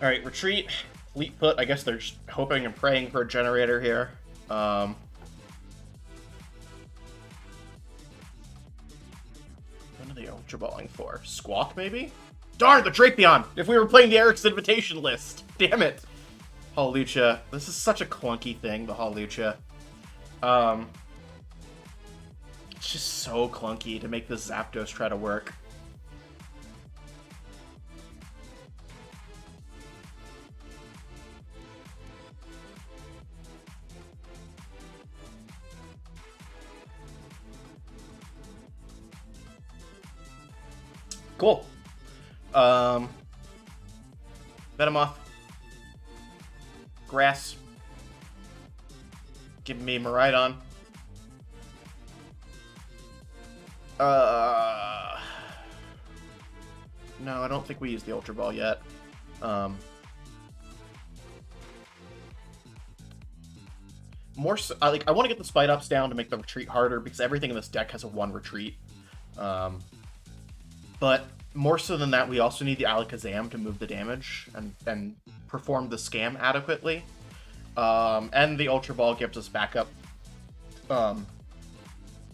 Alright, retreat. Fleet foot. I guess they're just hoping and praying for a generator here. What are they Ultra Balling for? Squawk, maybe? Darn, the Drapion! If we were playing the Eric's Invitation list! Damn it! Hawlucha. This is such a clunky thing, the Hawlucha. It's just so clunky to make this Zapdos try to work. Cool. Venomoth. Grass. Give me Miraidon. No, I don't think we used the Ultra Ball yet. More so, I want to get the Spite Ups down to make the retreat harder, because everything in this deck has a 1 retreat. But more so than that, we also need the Alakazam to move the damage and perform the scam adequately. And the Ultra Ball gives us backup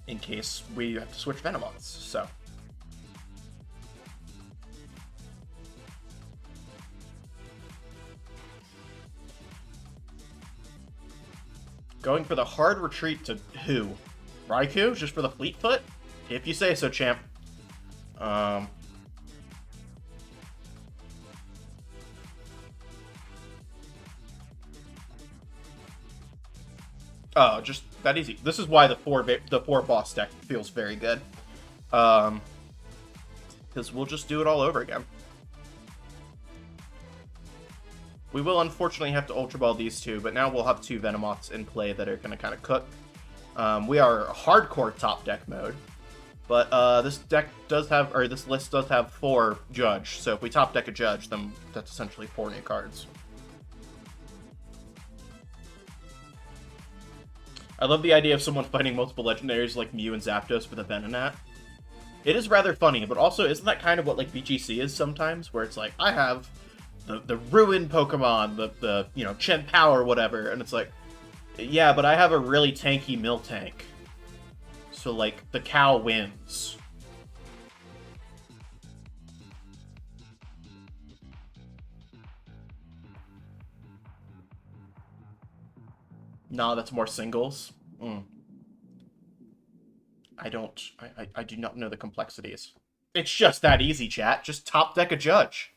in case we have to switch Venomoths. So. Going for the hard retreat to who? Raikou? Just for the Fleetfoot? If you say so, champ. Oh, just that easy. This is why the four boss deck feels very good. Because we'll just do it all over again. We will unfortunately have to Ultra Ball these two, but now we'll have two Venomoths in play that are going to kind of cook. We are hardcore top deck mode, but this deck does have, or this list does have 4 Judge. So if we top deck a Judge, then that's essentially 4 new cards. I love the idea of someone fighting multiple legendaries like Mew and Zapdos with a Venonat. It is rather funny, but also isn't that kind of what like BGC is sometimes, where it's like, I have the Ruin Pokemon, the you know, Chen Pao or whatever, and it's like, yeah, but I have a really tanky Miltank. So like, the cow wins. Nah, that's more singles. I do not know the complexities. It's just that easy, chat. Just top deck a Judge.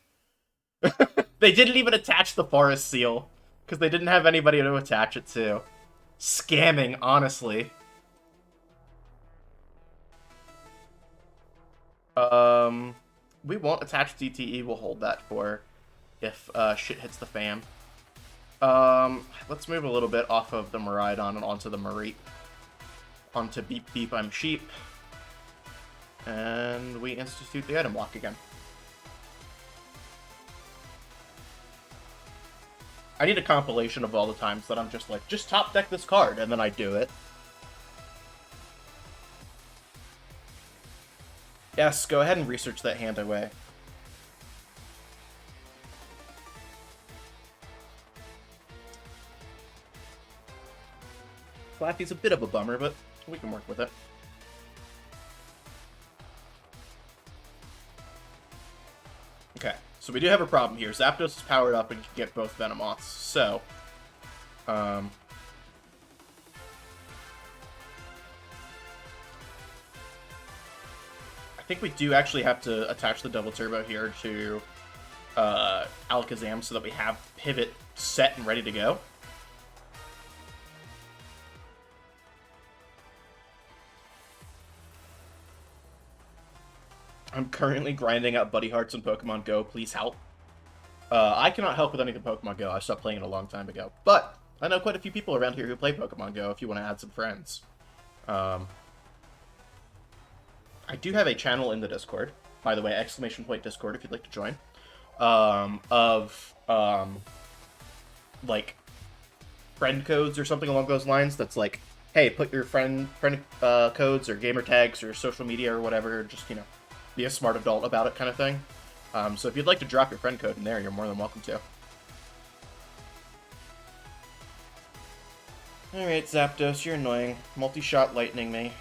They didn't even attach the Forest Seal, because they didn't have anybody to attach it to. Scamming, honestly. We won't attach DTE, we'll hold that for if shit hits the fan. Let's move a little bit off of the Miraidon and onto the Mareep. Onto Beep Beep, I'm Sheep. And we institute the item lock again. I need a compilation of all the times that I'm just like, just top deck this card, and then I do it. Yes, go ahead and research that hand away. Flappy's a bit of a bummer, but we can work with it. Okay, so we do have a problem here. Zapdos is powered up and can get both Venomoths, so... I think we do actually have to attach the Double Turbo here to Alakazam so that we have Pivot set and ready to go. I'm currently grinding out Buddy Hearts in Pokemon Go. Please help. I cannot help with anything Pokemon Go. I stopped playing it a long time ago. But I know quite a few people around here who play Pokemon Go if you want to add some friends. I do have a channel in the Discord. By the way, exclamation point Discord if you'd like to join. Like, friend codes or something along those lines. That's like, hey, put your friend codes or gamer tags or social media or whatever. Just, you know, be a smart adult about it kind of thing. So if you'd like to drop your friend code in there, you're more than welcome to. Alright, Zapdos, you're annoying. Multi-shot lightning me.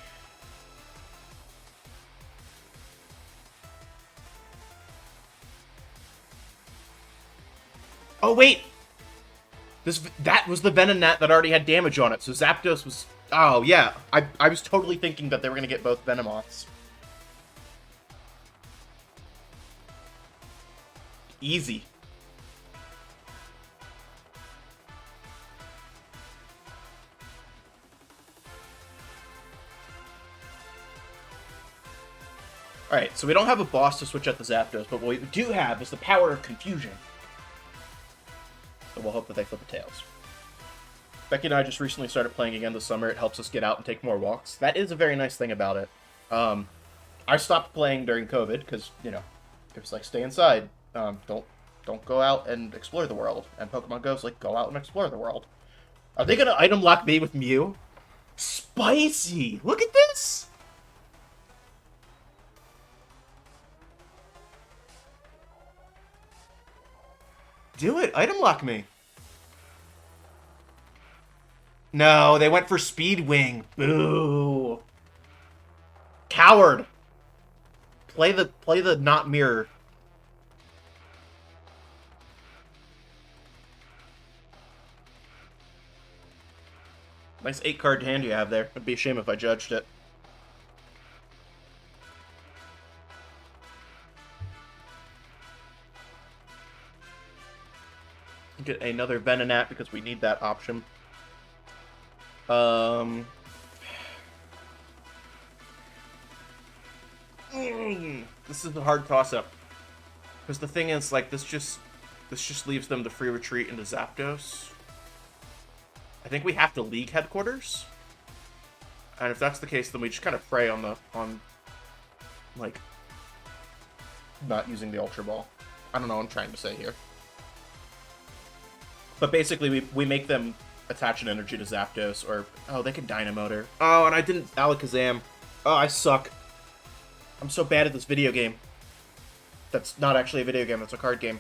Oh, wait! That was the Venonat that already had damage on it, so Zapdos was... Oh, yeah. I was totally thinking that they were going to get both Venomoths. Easy. Alright, so we don't have a boss to switch out the Zapdos, but what we do have is the power of confusion. So we'll hope that they flip the tails. Becky and I just recently started playing again this summer. It helps us get out and take more walks. That is a very nice thing about it. I stopped playing during COVID because, you know, it was like, stay inside. Don't go out and explore the world. And Pokemon Go's like, go out and explore the world. Are they gonna item lock me with Mew? Spicy! Look at this! Do it! Item lock me! No, they went for Speed Wing. Boo! Coward! Play the not mirror. Nice 8-card hand you have there. It'd be a shame if I judged it. Get another Venonat because we need that option. This is a hard toss-up. Because the thing is, like, this just leaves them the free retreat into Zapdos. I think we have to League Headquarters. And if that's the case, then we just kind of prey on like, not using the Ultra Ball. I don't know what I'm trying to say here. But basically, we make them attach an energy to Zapdos, or... Oh, they can Dynamotor. Oh, and I didn't Alakazam. Oh, I suck. I'm so bad at this video game. That's not actually a video game, that's a card game.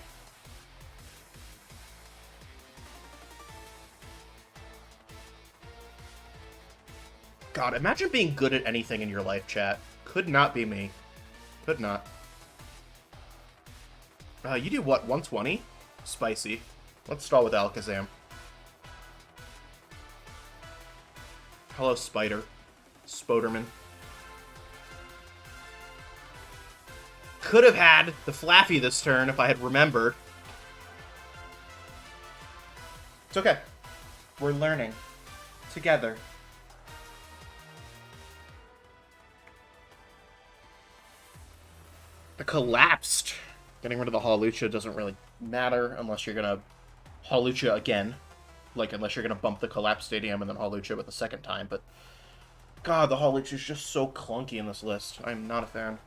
God, imagine being good at anything in your life, chat. Could not be me. Could not. You do what, 120? Spicy. Let's start with Alakazam. Hello, Spider. Spoderman. Could have had the Flaffy this turn if I had remembered. It's okay. We're learning. Together. The Collapsed. Getting rid of the Hawlucha doesn't really matter unless you're gonna Hawlucha again. Like, unless you're gonna bump the Collapse Stadium and then Hawlucha with the second time, but... God, the Hawlucha is just so clunky in this list. I'm not a fan.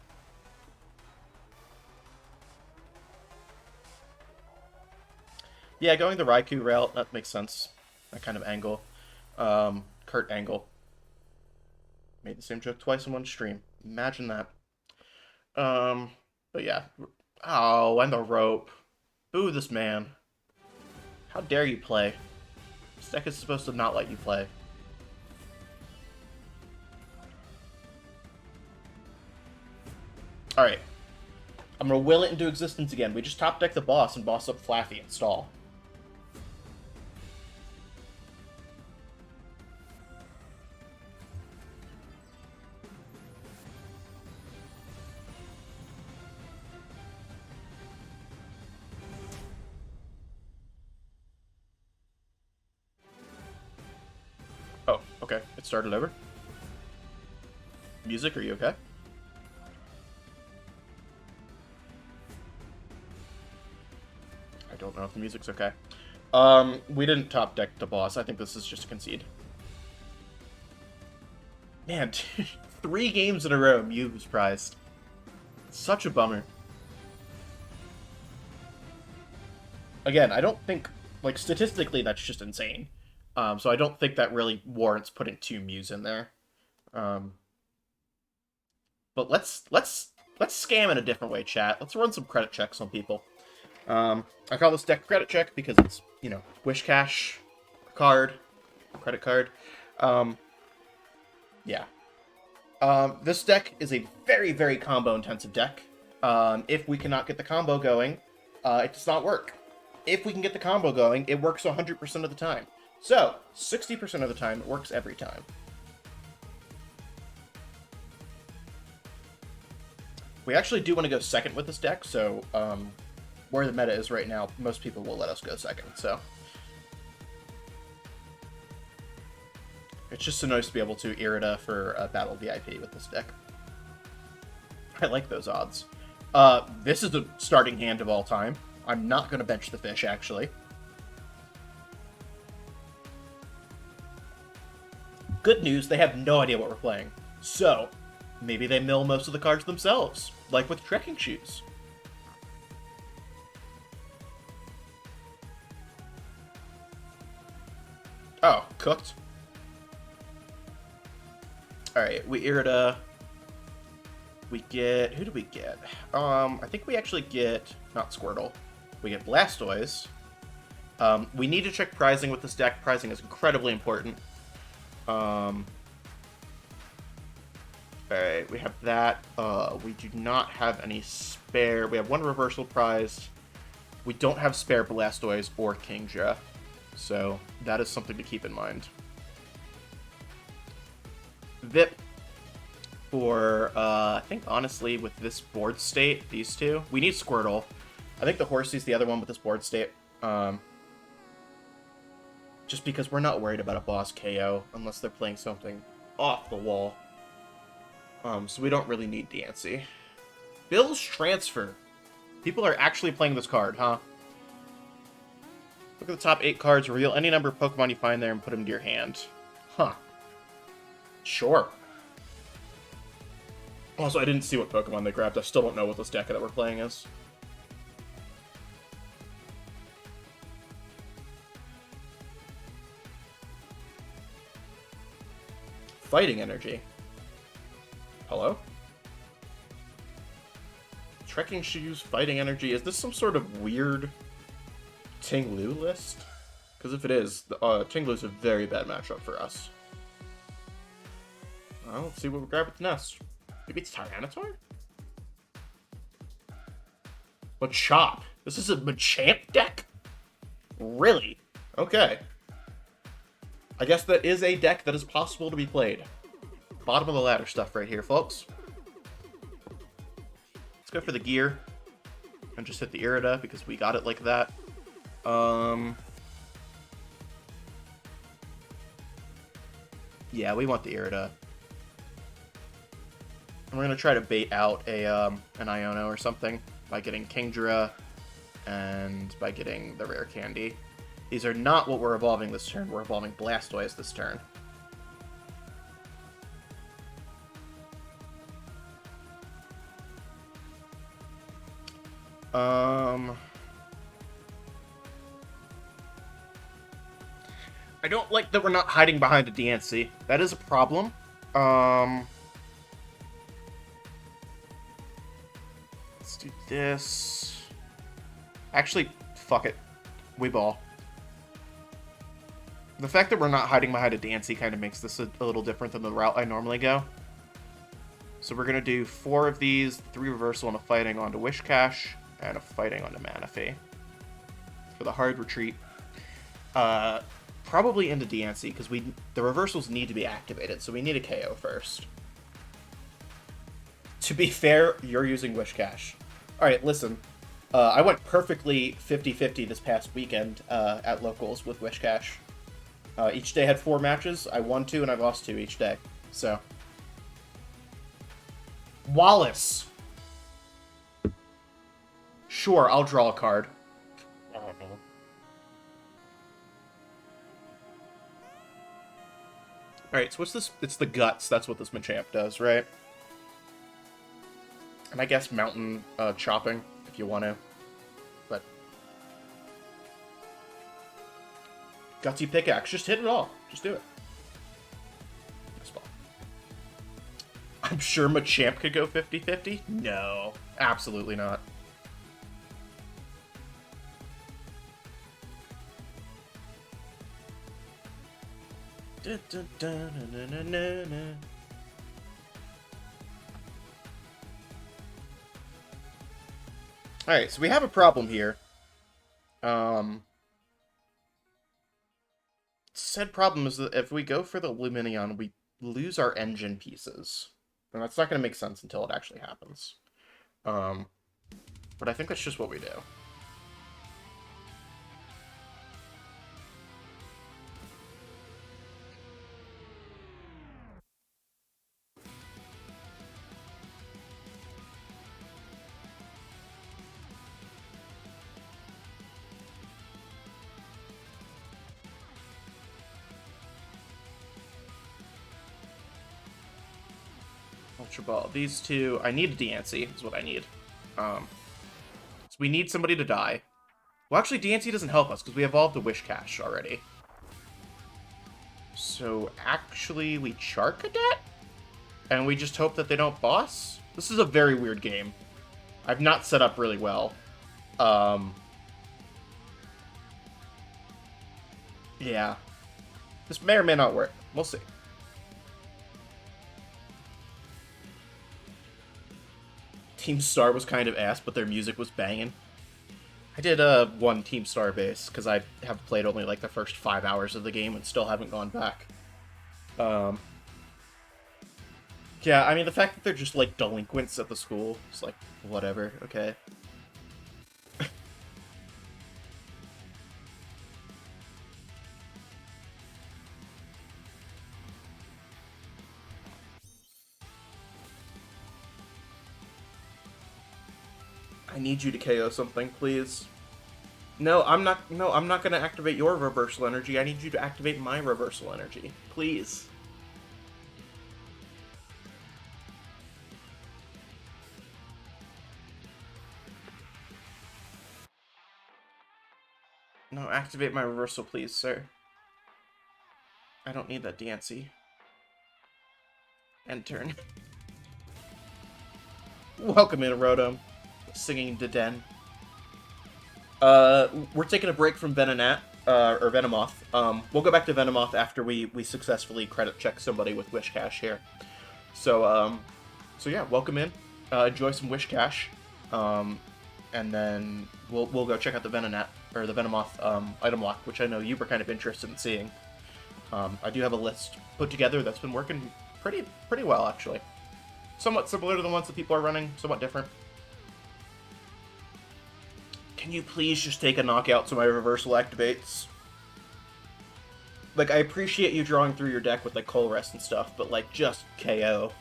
Yeah, going the Raikou route, that makes sense. That kind of angle. Kurt Angle. Made the same joke twice in one stream. Imagine that. But yeah. Oh, and the rope. Boo this man. How dare you play? This deck is supposed to not let you play. Alright. I'm gonna will it into existence again. We just top deck the boss and boss up Flaffy and stall. Oh, okay. It started over. Music, are you okay? I don't know if the music's okay. We didn't top deck the boss. I think this is just a concede. Man, 3 games in a row, Mew was prized. Such a bummer. Again, I don't think, like, statistically that's just insane. So I don't think that really warrants putting 2 Mews in there. But let's scam in a different way, chat. Let's run some credit checks on people. I call this deck credit check because it's, you know, wish cash, card, credit card. Yeah. This deck is a very, very combo-intensive deck. If we cannot get the combo going, it does not work. If we can get the combo going, it works 100% of the time. So, 60% of the time, it works every time. We actually do want to go second with this deck, so where the meta is right now, most people will let us go second, so. It's just so nice to be able to Irida for Battle VIP with this deck. I like those odds. This is the starting hand of all time. I'm not going to bench the fish, actually. Good news, they have no idea what we're playing. So, maybe they mill most of the cards themselves, like with Trekking Shoes. Oh, cooked. Alright, we Irida. We get... Who do we get? I think we actually get... Not Squirtle. We get Blastoise. We need to check prizing with this deck. Prizing is incredibly important. Alright, we have that. We do not have any spare... We have 1 reversal prize. We don't have spare Blastoise or Kingdra. So, that is something to keep in mind. VIP for, I think, honestly, with this board state, these two. We need Squirtle. I think the Horsey's the other one with this board state. Just because we're not worried about a boss KO unless they're playing something off the wall. So we don't really need Diancie. Bill's Transfer. People are actually playing this card, huh? Look at the top 8 cards, reveal any number of Pokemon you find there, and put them to your hand. Huh. Sure. Also, I didn't see what Pokemon they grabbed. I still don't know what this deck that we're playing is. Fighting Energy. Hello? Trekking Shoes, Fighting Energy. Is this some sort of weird Ting-Lu list? Because if it is, Ting-Lu's a very bad matchup for us. Well, let's see what we grab at the nest. Maybe it's Tyranitar? Machop. This is a Machamp deck? Really? Okay. I guess that is a deck that is possible to be played. Bottom of the ladder stuff right here, folks. Let's go for the gear. And just hit the Irida because we got it like that. Yeah, we want the Irida. And we're going to try to bait out an Iono or something by getting Kingdra and by getting the rare candy. These are not what we're evolving this turn. We're evolving Blastoise this turn. I don't like that we're not hiding behind a Diancie. That is a problem. Let's do this. Actually, fuck it. We ball. The fact that we're not hiding behind a Diancie kind of makes this a little different than the route I normally go. So we're going to do 4 of these, 3 reversal and a fighting onto Wishcash, and a fighting onto Manaphy. For the hard retreat. Probably into Diancie, because the reversals need to be activated, so we need a KO first. To be fair, you're using Wishcash. Alright, listen. I went perfectly 50-50 this past weekend at locals with Wishcash. Each day had 4 matches. I won 2 and I lost 2 each day. So. Wallace! Sure, I'll draw a card. Alright, so what's this? It's the Guts. That's what this Machamp does, right? And I guess Mountain Chopping, if you want to. But Gutsy Pickaxe. Just hit it all. Just do it. I'm sure Machamp could go 50-50? No. Absolutely not. Alright, so we have a problem here. Said problem is that if we go for the Lumineon, we lose our engine pieces. And that's not going to make sense until it actually happens. But I think that's just what we do. Ultra Ball. These two... I need a Diancie, is what I need. So we need somebody to die. Well, actually, Diancie doesn't help us, because we evolved the Wishcash already. So, actually, we Charcadet? And we just hope that they don't boss? This is a very weird game. I've not set up really well. Yeah. This may or may not work. We'll see. Team Star was kind of ass, but their music was banging. I did one Team Star base, because I have played only like the first 5 hours of the game and still haven't gone back. Yeah, I mean, the fact that they're just, like, delinquents at the school, it's like, whatever, okay. I need you to KO something, please. No, I'm not gonna activate your reversal energy. I need you to activate my reversal energy. Please. No, activate my reversal, please, sir. I don't need that Dancy. End turn. Welcome in, Rotom. Singing Deden. We're taking a break from Venonat, or Venomoth. We'll go back to Venomoth after we successfully credit check somebody with Wish Cash here. So yeah, welcome in. Enjoy some Wish Cash. And then we'll go check out the Venonat, or the Venomoth, item lock, which I know you were kind of interested in seeing. I do have a list put together that's been working pretty well, actually. Somewhat similar to the ones that people are running, somewhat different. Can you please just take a knockout so my reversal activates? Like, I appreciate you drawing through your deck with, like, Colress and stuff, but, like, just KO.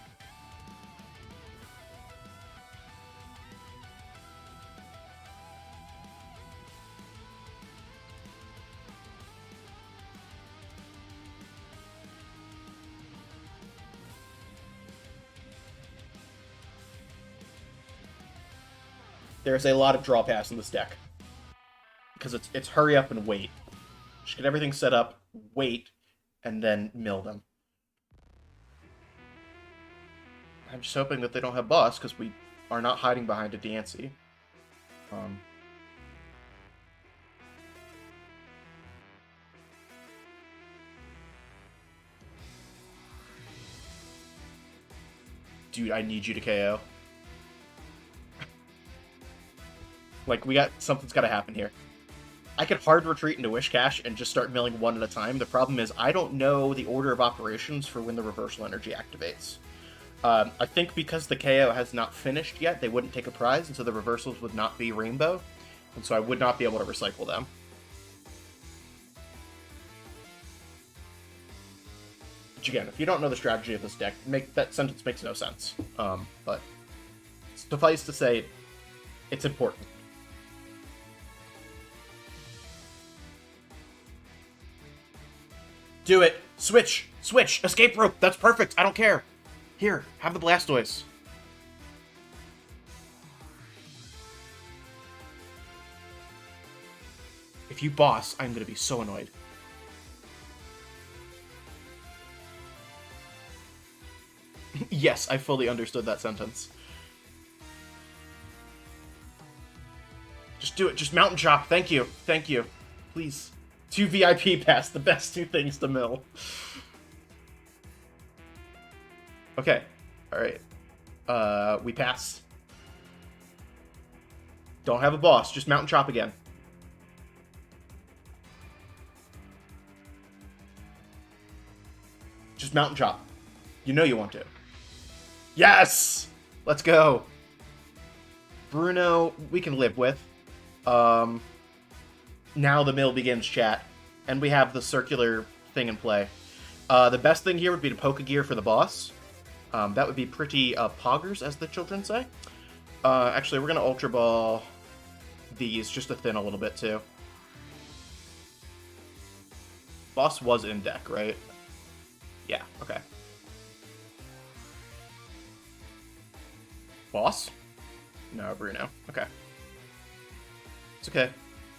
There's a lot of draw pass in this deck. Because it's hurry up and wait. Just get everything set up, wait, and then mill them. I'm just hoping that they don't have boss, because we are not hiding behind a Dancy. Dude, I need you to KO. Like, something's gotta happen here. I could hard retreat into Wish Cash and just start milling one at a time. The problem is, I don't know the order of operations for when the reversal energy activates. I think because the KO has not finished yet, they wouldn't take a prize, and so the reversals would not be rainbow, and so I would not be able to recycle them. Which again, if you don't know the strategy of this deck, that sentence makes no sense. But suffice to say, it's important. Do it! Switch! Switch! Escape rope! That's perfect! I don't care! Here, have the Blastoise. If you boss, I'm gonna be so annoyed. Yes, I fully understood that sentence. Just do it. Just Mountain Chop. Thank you. Thank you. Please. 2 VIP pass, the best 2 things to mill. Okay. Alright. We pass. Don't have a boss, just Mountain Chop again. Just Mountain Chop. You know you want to. Yes! Let's go. Bruno, we can live with. Now the mill begins, chat. And we have the circular thing in play. The best thing here would be to Pokegear for the boss. That would be pretty poggers, as the children say. Actually, we're going to Ultra Ball these just to thin a little bit, too. Boss was in deck, right? Yeah, okay. Boss? No, Bruno. Okay. It's okay.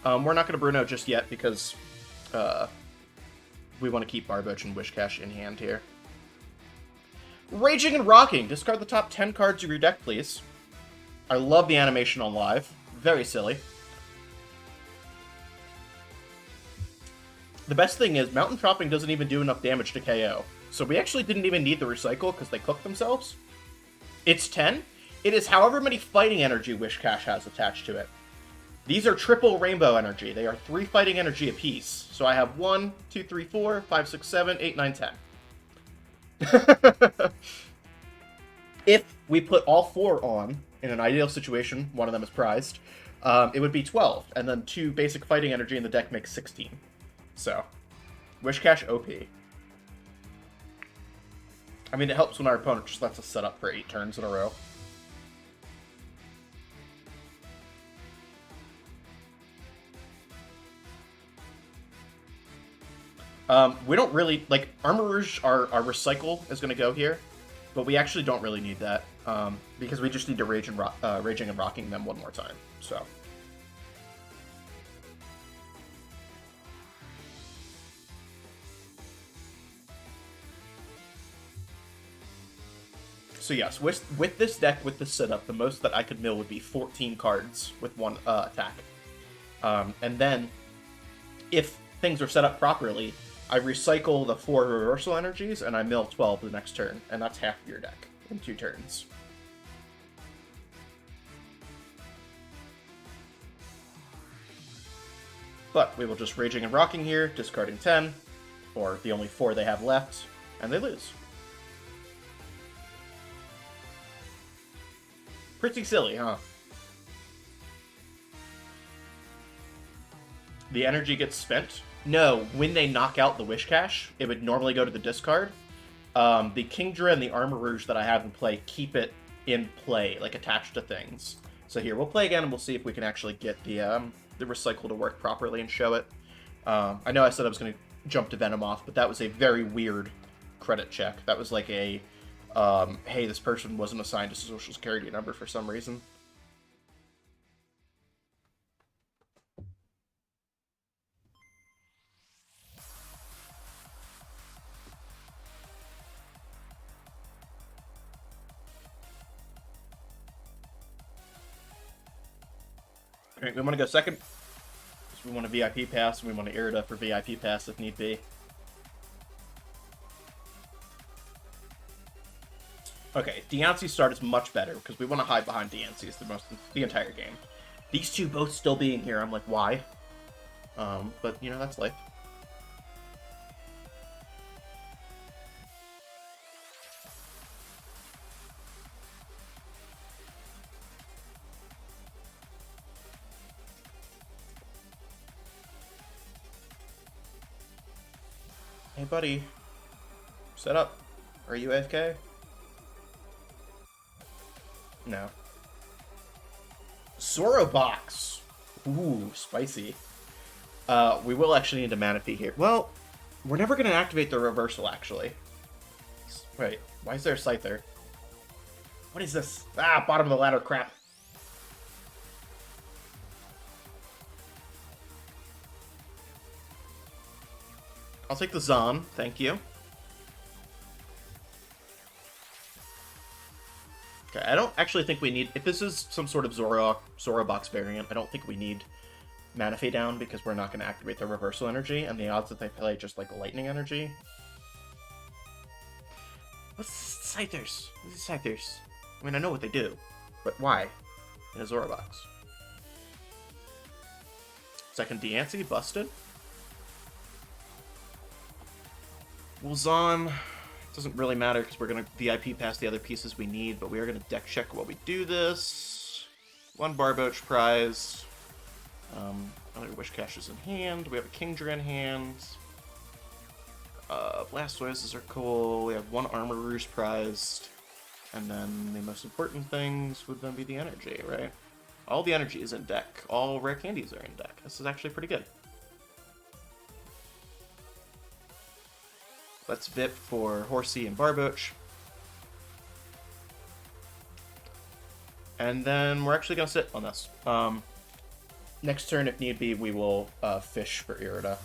We're not going to Bruno just yet because we want to keep Barboach and Wish Cash in hand here. Raging and Rocking. Discard the top 10 cards of your deck, please. I love the animation on live. Very silly. The best thing is, Mountain Chopping doesn't even do enough damage to KO. So we actually didn't even need the recycle because they cooked themselves. It's 10. It is however many fighting energy Wish Cash has attached to it. These are triple rainbow energy. They are 3 fighting energy apiece. So I have 1, 2, 3, 4, 5, 6, 7, 8, 9, 10. If we put all 4 on, in an ideal situation, one of them is prized, it would be 12, and then 2 basic fighting energy in the deck makes 16. So, Wishcash OP. I mean, it helps when our opponent just lets us set up for 8 turns in a row. We don't really, like, Armor Rouge, our recycle is going to go here, but we actually don't really need that, because we just need to Raging and Rocking them one more time, so. So yes, with this deck, with this setup, the most that I could mill would be 14 cards with 1 attack. And then, if things are set up properly, I recycle the 4 reversal energies, and I mill 12 the next turn, and that's half of your deck in 2 turns. But we will just Raging and Rocking here, discarding 10, or the only 4 they have left, and they lose. Pretty silly, huh? The energy gets spent. No, when they knock out the Wishcash, it would normally go to the discard. The Kingdra and the Armor Rouge that I have in play keep it in play, like attached to things. So here, we'll play again and we'll see if we can actually get the recycle to work properly and show it. I know I said I was going to jump to Venomoth, but that was a very weird credit check. That was like a, hey, this person wasn't assigned a social security number for some reason. Alright, we want to go second. We want a VIP pass, and we want to Irida for VIP pass if need be. Okay, Diancie's start is much better, because we want to hide behind Diancie's the entire game. These 2 both still being here, I'm like, why? But, you know, that's life. Hey, buddy. Set up. Are you AFK? No. Zorobox! Ooh, spicy. We will actually need a Manaphy here. Well, we're never going to activate the reversal, actually. Wait, why is there a Scyther? What is this? Ah, bottom of the ladder crap. I'll take the Zon, thank you. Okay, I don't actually think we need... If this is some sort of Zorobox variant, I don't think we need Manaphy down, because we're not going to activate the reversal energy, and the odds that they play just, like, lightning energy. What's Scythers? What is Scythers? I mean, I know what they do, but why? In a Zorobox. Second Diancie, busted. Well, Zon, doesn't really matter because we're going to VIP pass the other pieces we need, but we are going to deck check while we do this. 1 Barboach prize. Other Wishcash is in hand. We have a Kingdra in hand. Blastoises are cool. We have 1 Armor Rouge prized. And then the most important things would then be the energy, right? All the energy is in deck. All rare candies are in deck. This is actually pretty good. Let's VIP for Horsey and Barboach. And then we're actually going to sit on this. Next turn, if need be, we will fish for Irida.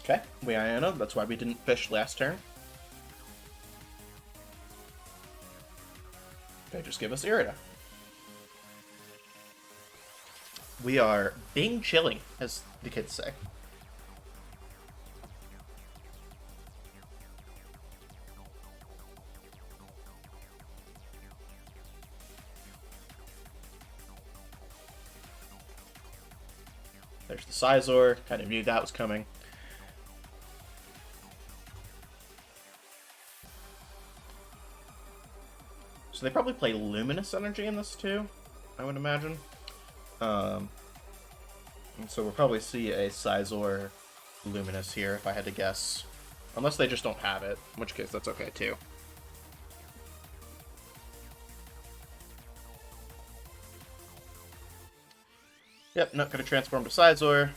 Okay, we Iona, that's why we didn't fish last turn. Okay, just give us Irida. We are being chilling, as the kids say. There's the Scizor. Kind of knew that was coming. So they probably play Luminous Energy in this too, I would imagine. And so we'll probably see a Scizor Luminous here, if I had to guess. Unless they just don't have it, in which case that's okay too. Yep, not gonna transform to Scizor.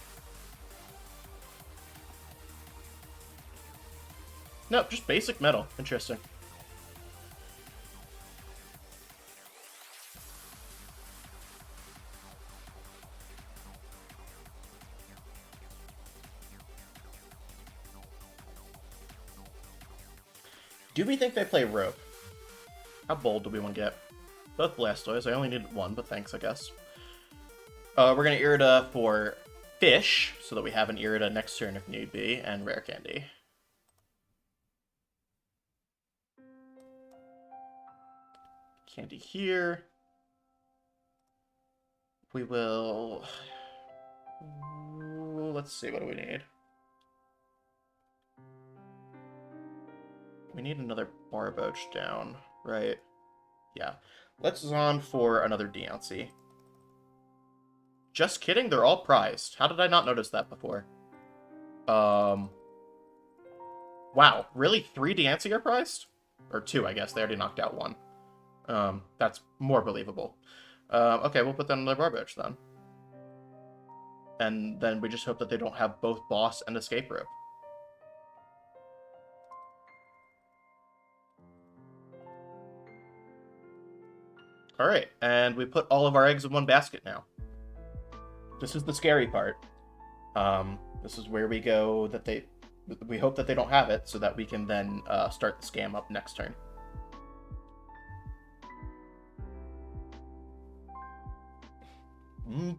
Nope, just basic metal. Interesting. Do we think they play Rope? How bold do we want to get? Both Blastoise. I only needed one, but thanks, I guess. We're going to Irida for Fish, so that we have an Irida next turn if need be, and Rare Candy. Candy here. We will... Let's see, what do we need? We need another Barboach down, right? Yeah. Let's Zon for another Deontay. Just kidding, they're all prized. How did I not notice that before? Wow, really? 3 Deontay are prized? Or 2, I guess. They already knocked out 1. That's more believable. Okay, we'll put that on the Barboach then. And then we just hope that they don't have both Boss and Escape Rope. Alright, and we put all of our eggs in one basket now. This is the scary part. This is where we go that we hope that they don't have it, so that we can then start the scam up next turn.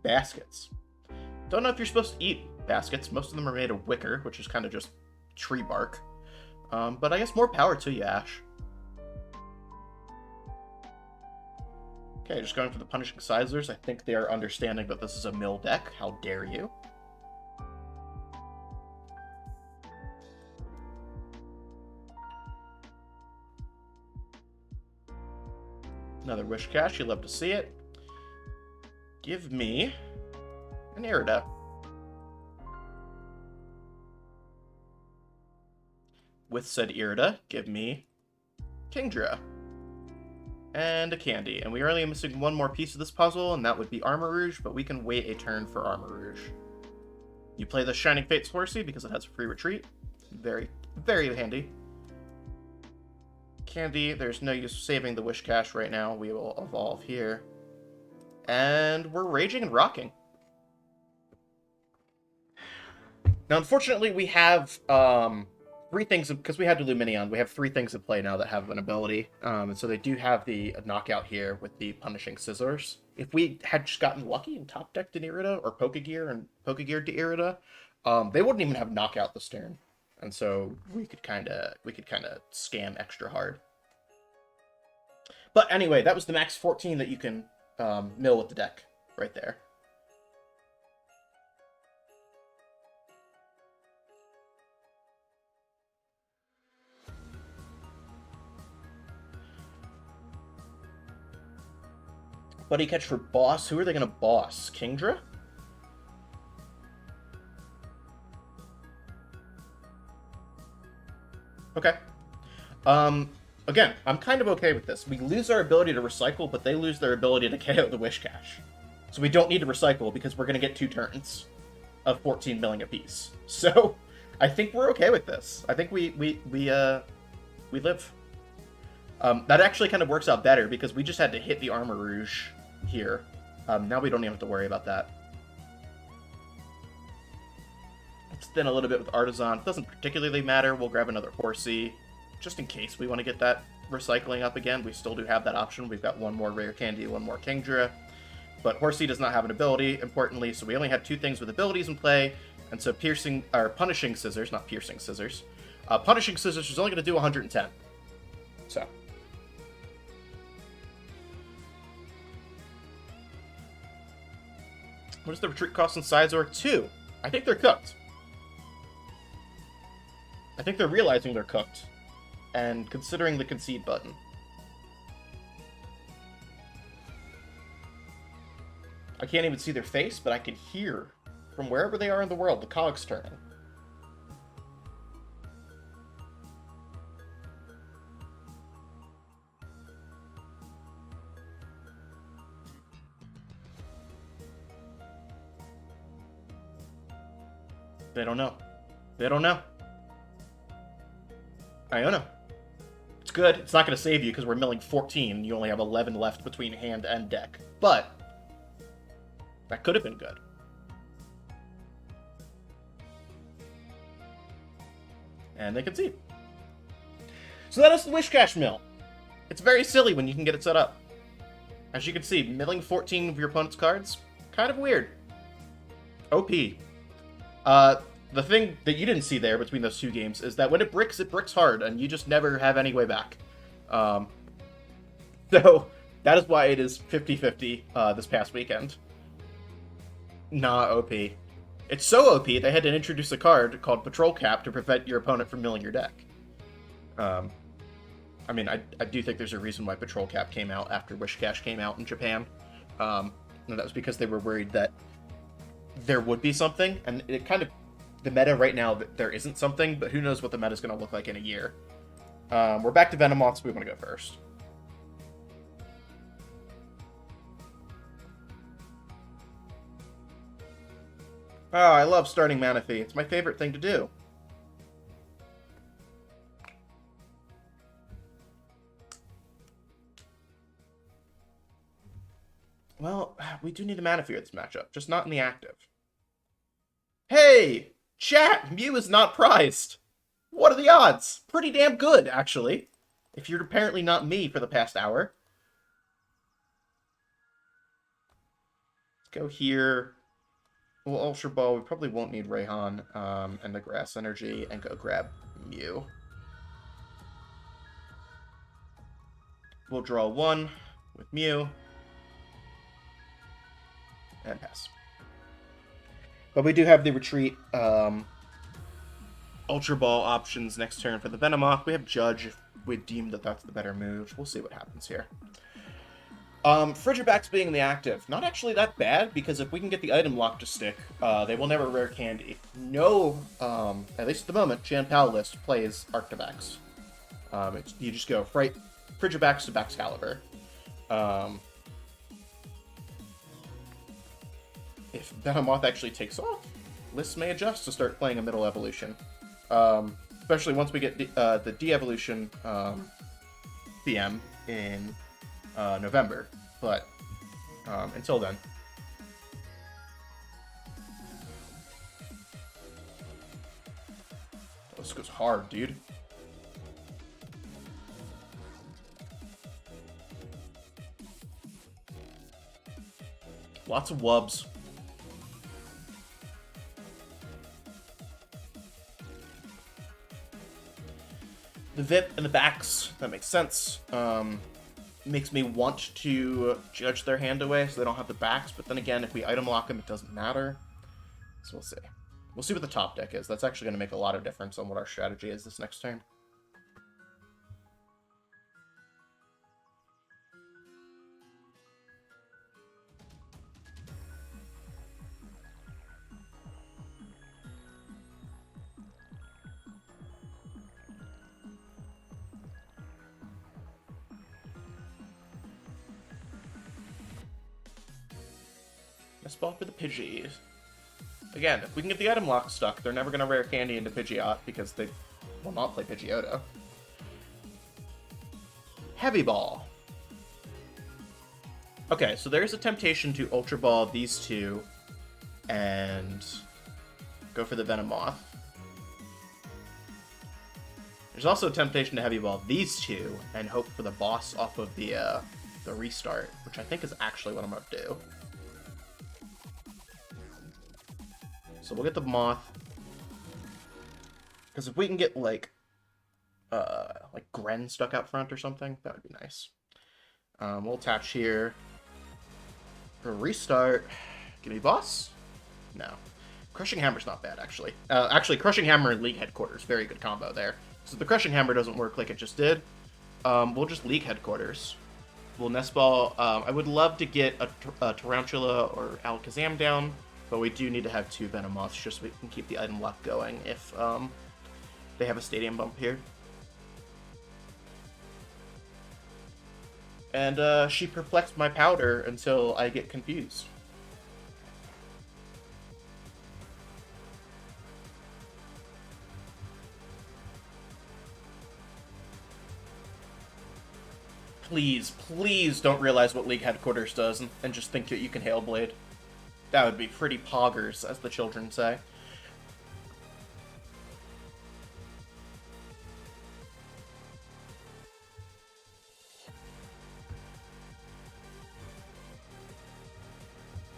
Baskets. Don't know if you're supposed to eat baskets. Most of them are made of wicker, which is kind of just tree bark. But I guess more power to you, Ash. Okay, just going for the Punishing Scizors. I think they are understanding that this is a mill deck. How dare you? Another Wish Cache. You love to see it. Give me an Irida. With said Irida, give me Kingdra. And a Candy. And we are only missing one more piece of this puzzle, and that would be Armor Rouge, but we can wait a turn for Armor Rouge. You play the Shining Fates Horsey because it has a free retreat. Very, very handy. Candy, there's no use saving the Wish Cache right now. We will evolve here. And we're Raging and Rocking. Now, unfortunately, we have 3 things, because we had Luminion, we have 3 things in play now that have an ability. And so they do have the knockout here with the Punishing Scissors. If we had just gotten lucky and top decked an Irida, or Pokegear and Pokegeared to Irida, they wouldn't even have knockout this turn. And so we could kind of scam extra hard. But anyway, that was the max 14 that you can mill with the deck right there. Buddy catch for boss. Who are they going to boss? Kingdra? Okay. Again, I'm kind of okay with this. We lose our ability to recycle, but they lose their ability to KO the Wish Cache. So we don't need to recycle because we're going to get 2 turns of 14 milling apiece. So I think we're okay with this. I think we live. That actually kind of works out better because we just had to hit the Armor Rouge here. Now we don't even have to worry about that. Let's thin a little bit with Artisan. It doesn't particularly matter. We'll grab another Horsey just in case we want to get that recycling up again. We still do have that option. We've got 1 more Rare Candy, 1 more Kingdra. But Horsey does not have an ability, importantly, so we only had 2 things with abilities in play. And so Punishing Scissors, not Piercing Scissors. Punishing Scissors is only going to do 110. So. What does the retreat cost in Sizor? 2. I think they're cooked. I think they're realizing they're cooked. And considering the concede button. I can't even see their face, but I can hear, from wherever they are in the world, the cogs turning. They don't know. They don't know. I don't know. It's good. It's not going to save you because we're milling 14. You only have 11 left between hand and deck. But that could have been good. And they concede. So that is the Wish Cash mill. It's very silly when you can get it set up. As you can see, milling 14 of your opponent's cards, kind of weird. OP. The thing that you didn't see there between those two games is that when it bricks hard, and you just never have any way back. So, that is why it is 50-50 this past weekend. Nah, OP. It's so OP, they had to introduce a card called Patrol Cap to prevent your opponent from milling your deck. I mean, I do think there's a reason why Patrol Cap came out after Wish Cash came out in Japan. And that was because they were worried that there would be something, and it kind of... The meta right now, there isn't something, but who knows what the meta is going to look like in a year. We're back to Venomoth, so we want to go first. Oh, I love starting Manaphy. It's my favorite thing to do. Well, we do need a Manaphy at this matchup, just not in the active. Hey! Chat! Mew is not prized! What are the odds? Pretty damn good, actually. If you're apparently not me for the past hour. Let's go here. We'll Ultra Ball. We probably won't need Rayhan and the Grass Energy, and go grab Mew. We'll draw 1 with Mew. And pass. But we do have the retreat Ultra Ball options next turn for the Venomoth. We have Judge if we deem that that's the better move. We'll see what happens here. Frigibax being the active. Not actually that bad, because if we can get the item lock to stick, they will never rare candy. No, at least at the moment, Janpal list plays Arctivax. You just go Frigibax to Baxcalibur. If Venomoth actually takes off, lists may adjust to start playing a middle evolution. Especially once we get the de-evolution PM in November. But until then. Oh, this goes hard, dude. Lots of wubs. The VIP and the backs, that makes sense. Makes me want to judge their hand away so they don't have the backs, but then again, if we item lock them, it doesn't matter. So we'll see. We'll see what the top deck is. That's actually going to make a lot of difference on what our strategy is this next turn. Ball for the Pidgeys. Again, if we can get the item lock stuck, they're never going to rare candy into Pidgeot because they will not play Pidgeotto. Heavy Ball. Okay, so there's a temptation to Ultra Ball these two and go for the Venomoth. There's also a temptation to Heavy Ball these two and hope for the boss off of the restart, which I think is actually what I'm going to do. So we'll get the Moth. Because if we can get, like Gren stuck out front or something, that would be nice. We'll attach here. For restart, Give me boss. No. Crushing Hammer's not bad, actually. Actually, Crushing Hammer and League Headquarters. Very good combo there. So the Crushing Hammer doesn't work like it just did. We'll just League Headquarters. We'll Nest Ball. I would love to get a Tarantula or Alakazam down, but we do need to have 2 Venomoths just so we can keep the item lock going if they have a Stadium Bump here. And she perplexed my powder until I get confused. Please, please don't realize what League Headquarters does and just think that you can Hail Blade. That would be pretty poggers, as the children say.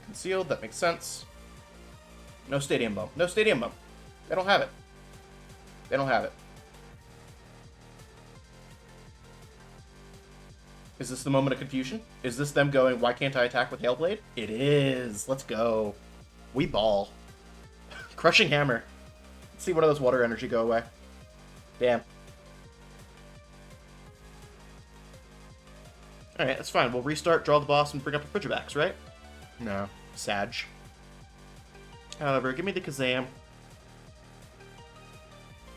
Concealed, that makes sense. No Stadium Bump. No Stadium Bump. They don't have it. They don't have it. Is this the moment of confusion? Is this them going, why can't I attack with Hail Blade? It is. Let's go. We ball. Crushing Hammer. Let's see one of those water energy go away. Damn. Alright, that's fine. We'll restart, draw the boss, and bring up the Bridgebacks, right? No. Sag. However, give me the Kazam.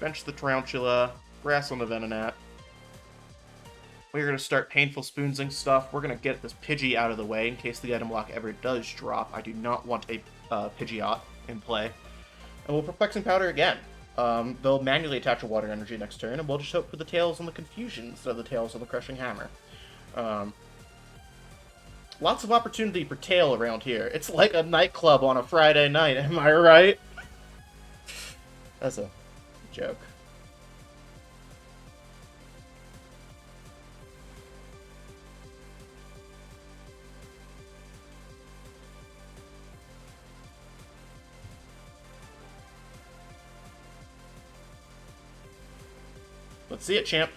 Bench the Tarantula. Grass on the Venonat. We're going to start painful spoonsing stuff. We're going to get this Pidgey out of the way in case the item lock ever does drop. I do not want a Pidgeot in play. And we'll Perplexing Powder again. They'll manually attach a Water Energy next turn, and we'll just hope for the Tails on the Confusion instead of the Tails on the Crushing Hammer. Lots of opportunity for tail around here. It's like a nightclub on a Friday night, am I right? That's a joke. Let's see it, champ.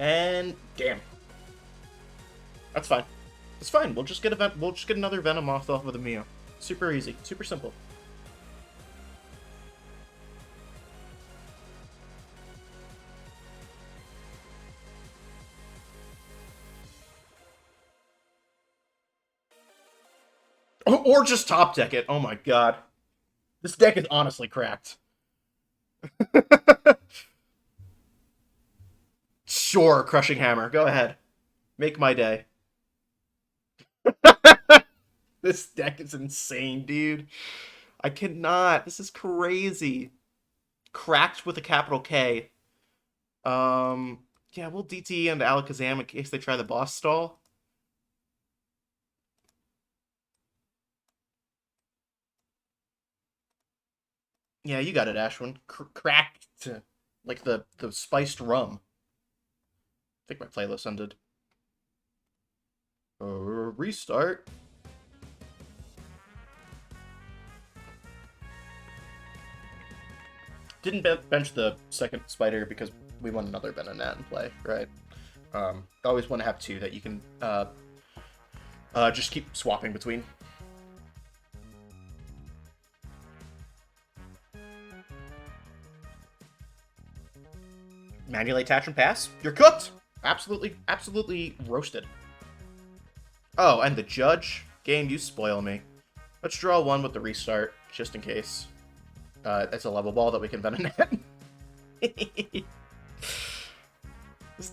And damn. That's fine. It's fine. We'll just get another Venomoth off of the Mew. Super easy. Super simple. Or just top deck it. Oh my god. This deck is honestly cracked. Sure, Crushing Hammer. Go ahead. Make my day. This deck is insane, dude. I cannot. This is crazy. Cracked with a capital K. Yeah, we'll DT into Alakazam in case they try the boss stall. Yeah, you got it, Ashwin. Cracked. Like the spiced rum. I think my playlist ended. Restart. Didn't bench the second spider because we want another Venonat in play, right? Always want to have 2 that you can just keep swapping between. Manually attach and pass. You're cooked! Absolutely, absolutely roasted. Oh, and the judge? Game, you spoil me. Let's draw 1 with the restart, just in case. It's a level ball that we can Venonat. This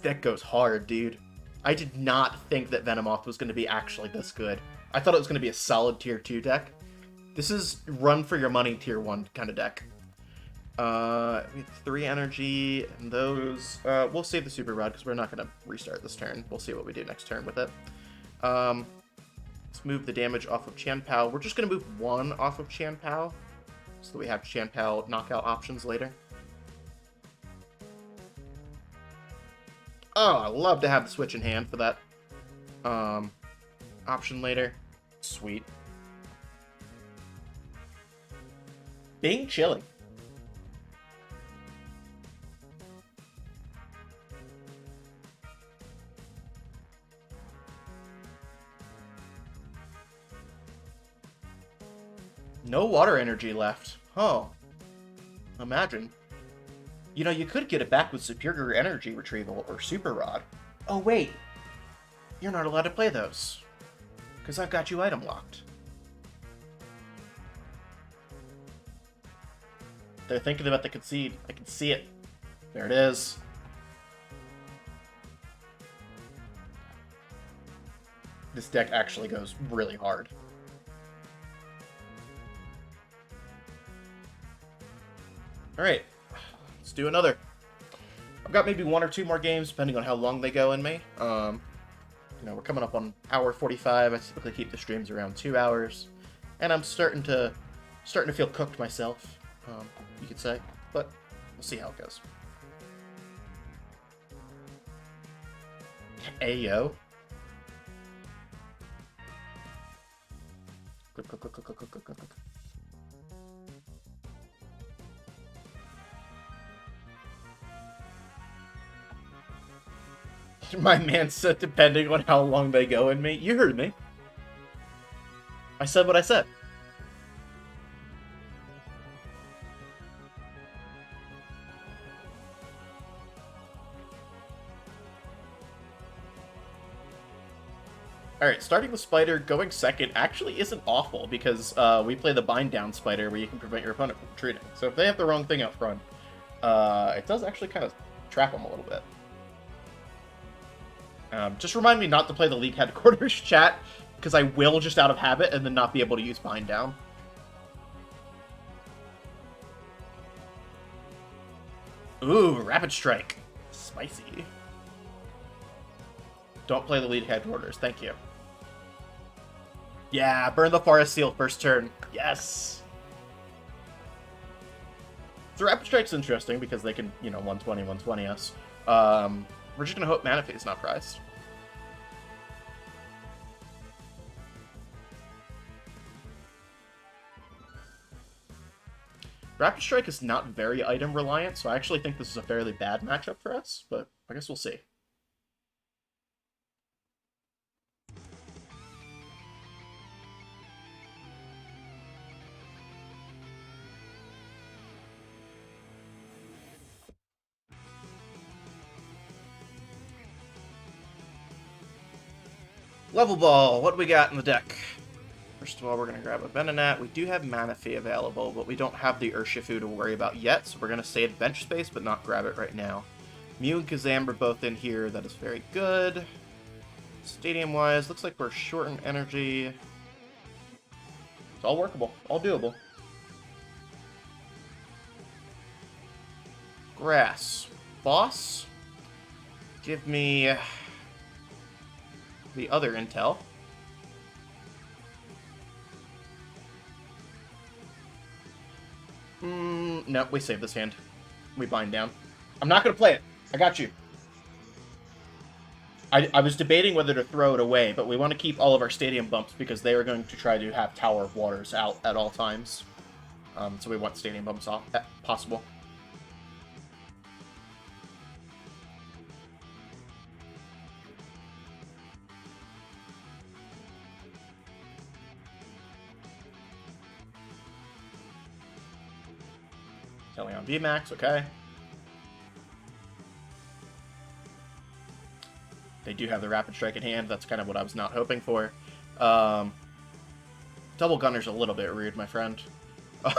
deck goes hard, dude. I did not think that Venomoth was going to be actually this good. I thought it was going to be a solid tier 2 deck. This is run for your money tier 1 kind of deck. 3 energy, and those, we'll save the Super Rod because we're not going to restart this turn. We'll see what we do next turn with it. Let's move the damage off of Chanpao. We're just going to move 1 off of Chanpao, so that we have Chanpao knockout options later. Oh, I love to have the switch in hand for that option later. Sweet. Being chilling. No water energy left. Oh. Imagine. You know, you could get it back with Superior Energy Retrieval or Super Rod. Oh, wait. You're not allowed to play those. Because I've got you item locked. They're thinking about the concede. I can see it. There it is. This deck actually goes really hard. Alright. Let's do another. I've got maybe 1 or 2 more games, depending on how long they go in me. You know, we're coming up on hour 45. I typically keep the streams around 2 hours. And I'm starting to feel cooked myself, you could say. But we'll see how it goes. Ayo. Click, click, click, click, click, click, click, click. My man said depending on how long they go in me. You heard me. I said what I said. Alright, starting with Spider, going second actually isn't awful because we play the Bind Down Spider where you can prevent your opponent from retreating. So if they have the wrong thing up front, it does actually kind of trap them a little bit. Just remind me not to play the League Headquarters chat, because I will just out of habit and then not be able to use Bind Down. Ooh, Rapid Strike. Spicy. Don't play the League Headquarters, thank you. Yeah, burn the Forest Seal first turn. Yes! So Rapid Strike's interesting because they can, you know, 120, 120 us. We're just gonna hope Manaphy's not prized. Rapid Strike is not very item reliant, so I actually think this is a fairly bad matchup for us, but I guess we'll see. Level Ball, what do we got in the deck? First of all, we're going to grab a Venonat. We do have Manaphy available, but we don't have the Urshifu to worry about yet, so we're going to stay at bench space, but not grab it right now. Mew and Kazam are both in here. That is very good. Stadium-wise, looks like we're short in energy. It's all workable, all doable. Grass. Boss. Give me the other intel. No, we save this hand. We bind down. I'm not going to play it. I got you. I was debating whether to throw it away, but we want to keep all of our stadium bumps because they are going to try to have Tower of Waters out at all times. So we want stadium bumps off, possible. On VMAX, okay. They do have the Rapid Strike in hand. That's kind of what I was not hoping for. Double Gunner's a little bit rude, my friend. I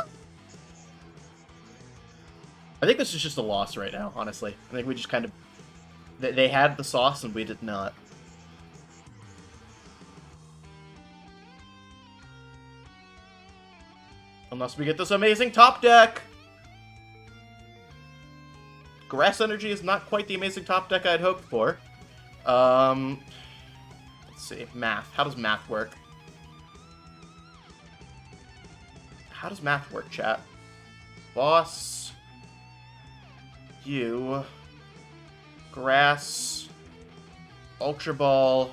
think this is just a loss right now, honestly. I think we just kind of... They had the sauce and we did not. Unless we get this amazing top deck! Grass Energy is not quite the amazing top deck I'd hoped for. Let's see. Math. How does math work? How does math work, chat? Boss. You. Grass. Ultra Ball.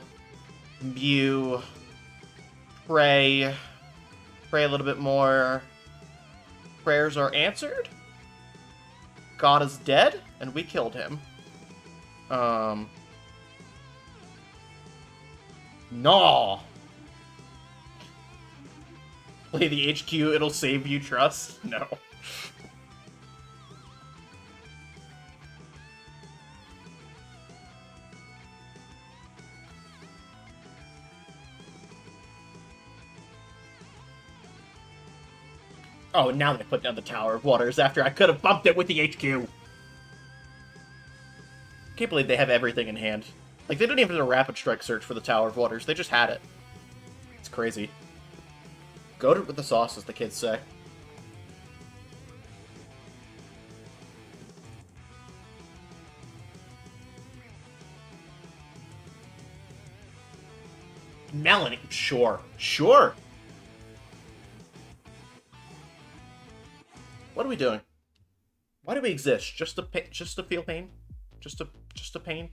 Mew. Pray. Pray a little bit more. Prayers are answered? God is dead, and we killed him. No. Play the HQ, it'll save you, trust? No. Oh, now they put down the Tower of Waters after I could have bumped it with the HQ. Can't believe they have everything in hand. Like, they didn't even have a Rapid Strike search for the Tower of Waters. They just had it. It's crazy. Goated with the sauce, as the kids say. Melanie, sure. Sure. What are we doing? Why do we exist? Just to feel pain? Just to pain?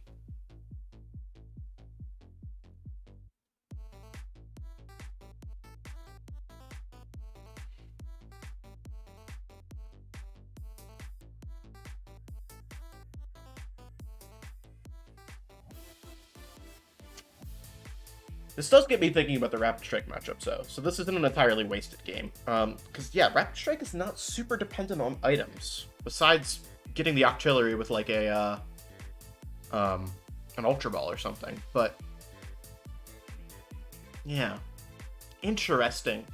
This does get me thinking about the Rapid Strike matchup, though. So this isn't an entirely wasted game. Because, yeah, Rapid Strike is not super dependent on items. Besides getting the artillery with, like, an Ultra Ball or something. But, yeah. Interesting.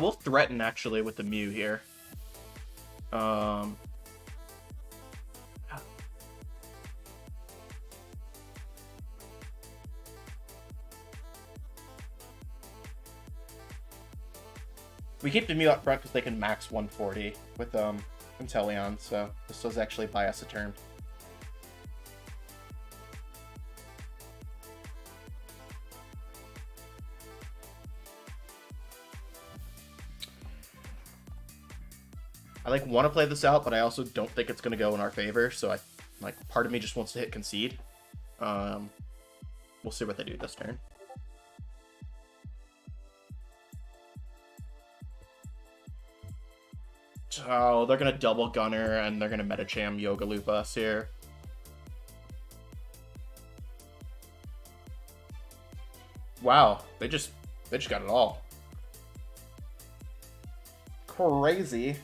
We'll threaten, actually, with the Mew here. We keep the Mew up front because they can max 140 with, Inteleon, so this does actually buy us a turn. I want to play this out, but I also don't think it's going to go in our favor. So part of me just wants to hit concede. We'll see what they do this turn. Oh, they're going to double Gunner and they're going to Metacham Yoga Loop us here. Wow, they just got it all. Crazy.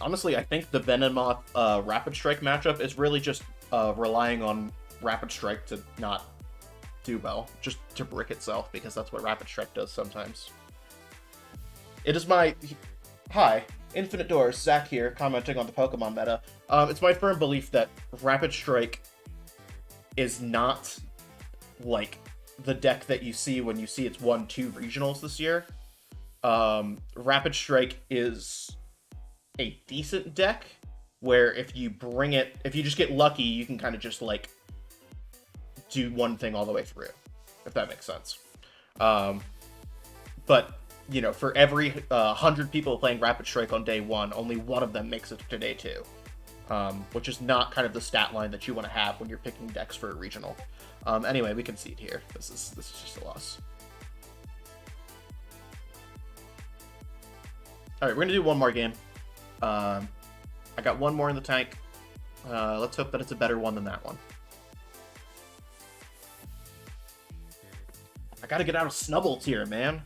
Honestly, I think the Venomoth Rapid Strike matchup is really just relying on Rapid Strike to not do well, just to brick itself, because that's what Rapid Strike does sometimes. It is my... Hi, Infinite Doors, Zach here, commenting on the Pokemon meta. It's my firm belief that Rapid Strike is not, like, the deck that you see when you see its 1-2 regionals this year. Rapid Strike is a decent deck where if you just get lucky, you can kind of just like do one thing all the way through, if that makes sense. But you know, for every 100 people playing Rapid Strike on day 1, only one of them makes it to day 2, which is not kind of the stat line that you want to have when you're picking decks for a regional. Anyway, we concede here. This is just a loss. All right, we're gonna do one more game. I got one more in the tank. Let's hope that it's a better one than that one. I gotta get out of Snubble tier, man.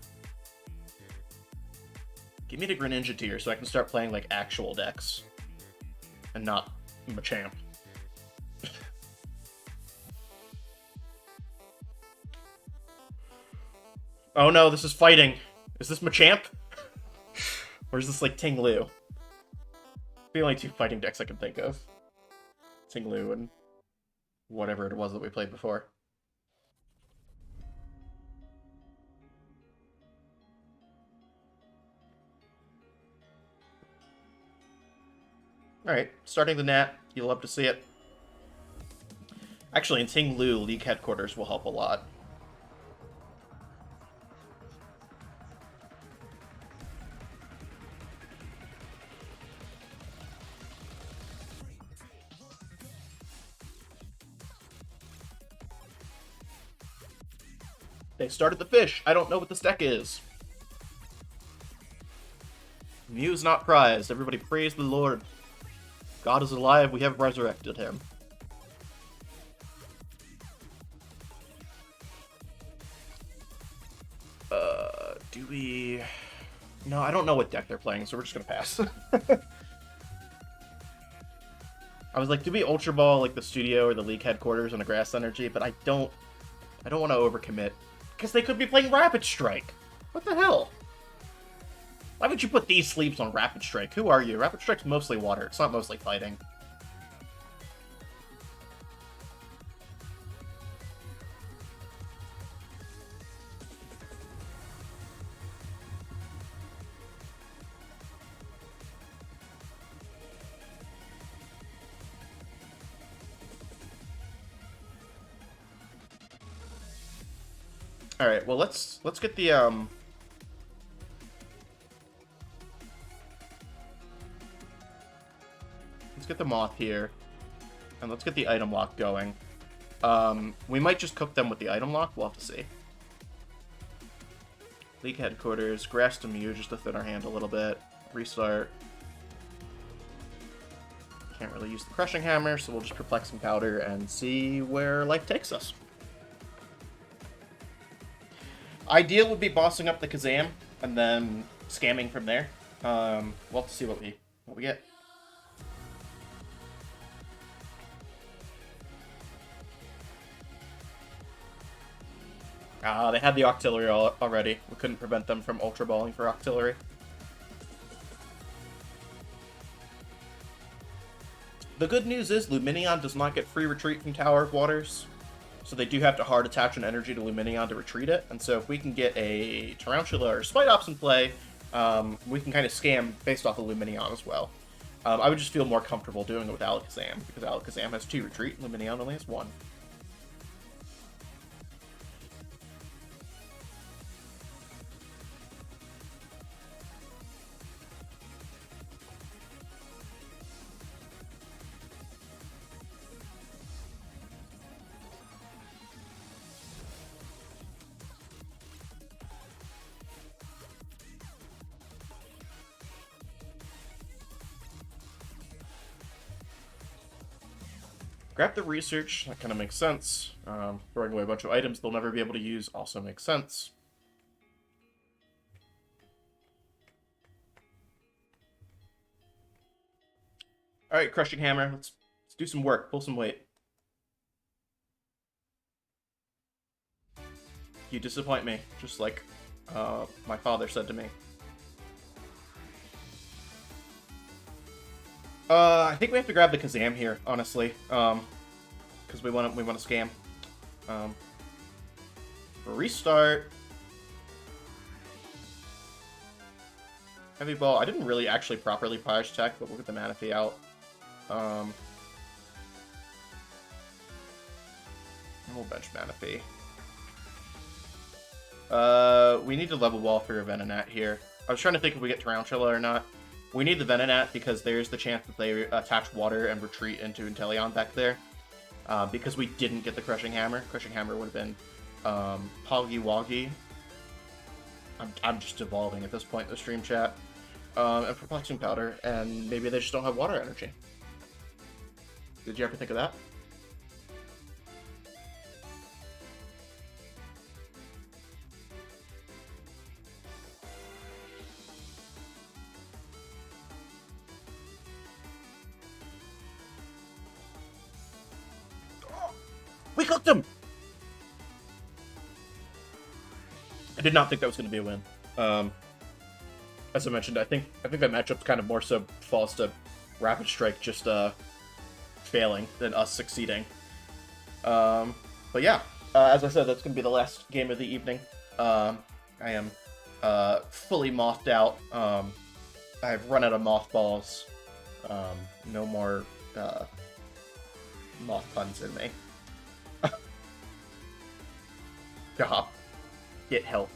Give me the Greninja tier so I can start playing, like, actual decks. And not Machamp. Oh no, this is fighting. Is this Machamp? Or is this, like, Ting-Lu? The only two fighting decks I can think of. Ting-Lu and whatever it was that we played before. Alright, starting the Nat. You'll love to see it. Actually, in Ting-Lu, League Headquarters will help a lot. They started the fish. I don't know what this deck is. Muse not prized. Everybody praise the Lord. God is alive. We have resurrected him. Do we... No, I don't know what deck they're playing, so we're just gonna pass. I was like, do we Ultra Ball like the studio or the league headquarters on a grass energy? But I don't want to overcommit. Because they could be playing Rapid Strike. What the hell? Why would you put these sleeves on Rapid Strike? Who are you? Rapid Strike's mostly water. It's not mostly fighting. All right. Well, let's get the let's get the moth here, and let's get the item lock going. We might just cook them with the item lock. We'll have to see. League headquarters, grass to Mew just to thin our hand a little bit. Restart. Can't really use the crushing hammer, so we'll just perplexing powder and see where life takes us. Ideal would be bossing up the Kazam and then scamming from there. We'll have to see what we get. They had the Octillery already. We couldn't prevent them from Ultra Balling for Octillery. The good news is Luminion does not get free retreat from Tower of Waters. So they do have to hard attach an energy to Luminion to retreat it. And so if we can get a Tarantula or Spite Ops in play, we can kind of scam based off of Luminion as well. I would just feel more comfortable doing it with Alakazam, because Alakazam has 2 retreat, and Luminion only has 1. Grab the research, that kind of makes sense. Throwing away a bunch of items they'll never be able to use also makes sense. Alright, Crushing Hammer, let's do some work, pull some weight. You disappoint me, just like my father said to me. I think we have to grab the Kazam here, honestly, because we want to scam. Restart. Heavy Ball. I didn't really actually properly punish tech, but we'll get the Manaphy out. We'll bench Manaphy. We need to level wall for a Venonat here. I was trying to think if we get Tarantula or not. We need the Venonat because there's the chance that they attach water and retreat into Inteleon back there. Because we didn't get the Crushing Hammer. Crushing Hammer would have been Poggy Woggy. I'm just evolving at this point in the stream chat. And Perplexing Powder, and maybe they just don't have water energy. Did you ever think of that? We cooked him! I did not think that was going to be a win. As I mentioned, I think that matchup's kind of more so falls to Rapid Strike just failing than us succeeding. But yeah, as I said, that's going to be the last game of the evening. I am fully mothed out. I've run out of mothballs. No more moth puns in me. God, get help.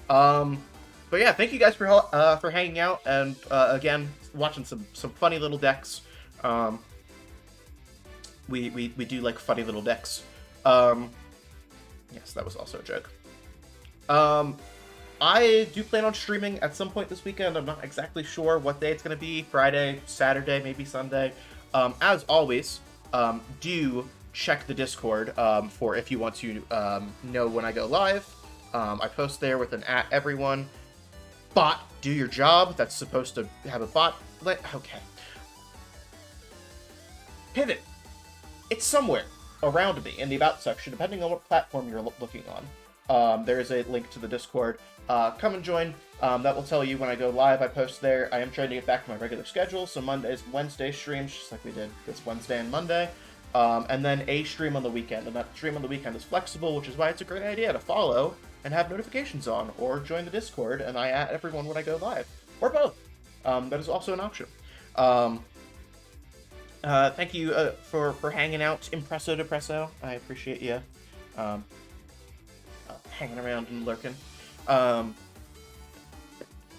But yeah, thank you guys for hanging out and again watching some funny little decks. We do like funny little decks. Yes, that was also a joke. I do plan on streaming at some point this weekend. I'm not exactly sure what day it's going to be. Friday, Saturday, maybe Sunday. As always, do check the Discord for if you want to know when I go live. I post there with an @everyone. Bot, do your job. That's supposed to have a bot. Okay. Pivot. It's somewhere around me in the About section, depending on what platform you're looking on. There is a link to the Discord. Come and join. That will tell you when I go live. I post there. I am trying to get back to my regular schedule, so Mondays, Wednesday streams, just like we did this Wednesday and Monday. And then a stream on the weekend. And that stream on the weekend is flexible, which is why it's a great idea to follow and have notifications on, or join the Discord, and I @everyone when I go live. Or both. That is also an option. Thank you for hanging out, Impresso Depresso. I appreciate you hanging around and lurking.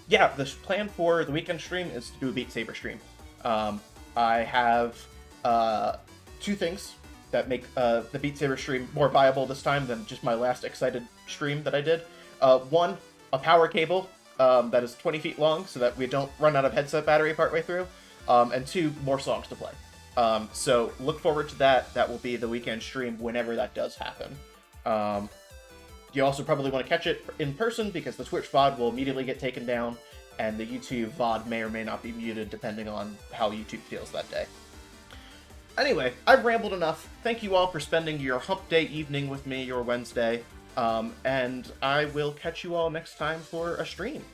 Yeah, the plan for the weekend stream is to do a Beat Saber stream. I have two things that make the Beat Saber stream more viable this time than just my last excited stream that I did. One, a power cable that is 20 feet long so that we don't run out of headset battery partway through. And two, more songs to play. So look forward to that. That will be the weekend stream whenever that does happen. You also probably want to catch it in person because the Twitch VOD will immediately get taken down, and the YouTube VOD may or may not be muted depending on how YouTube feels that day. Anyway, I've rambled enough. Thank you all for spending your hump day evening with me, your Wednesday, and I will catch you all next time for a stream.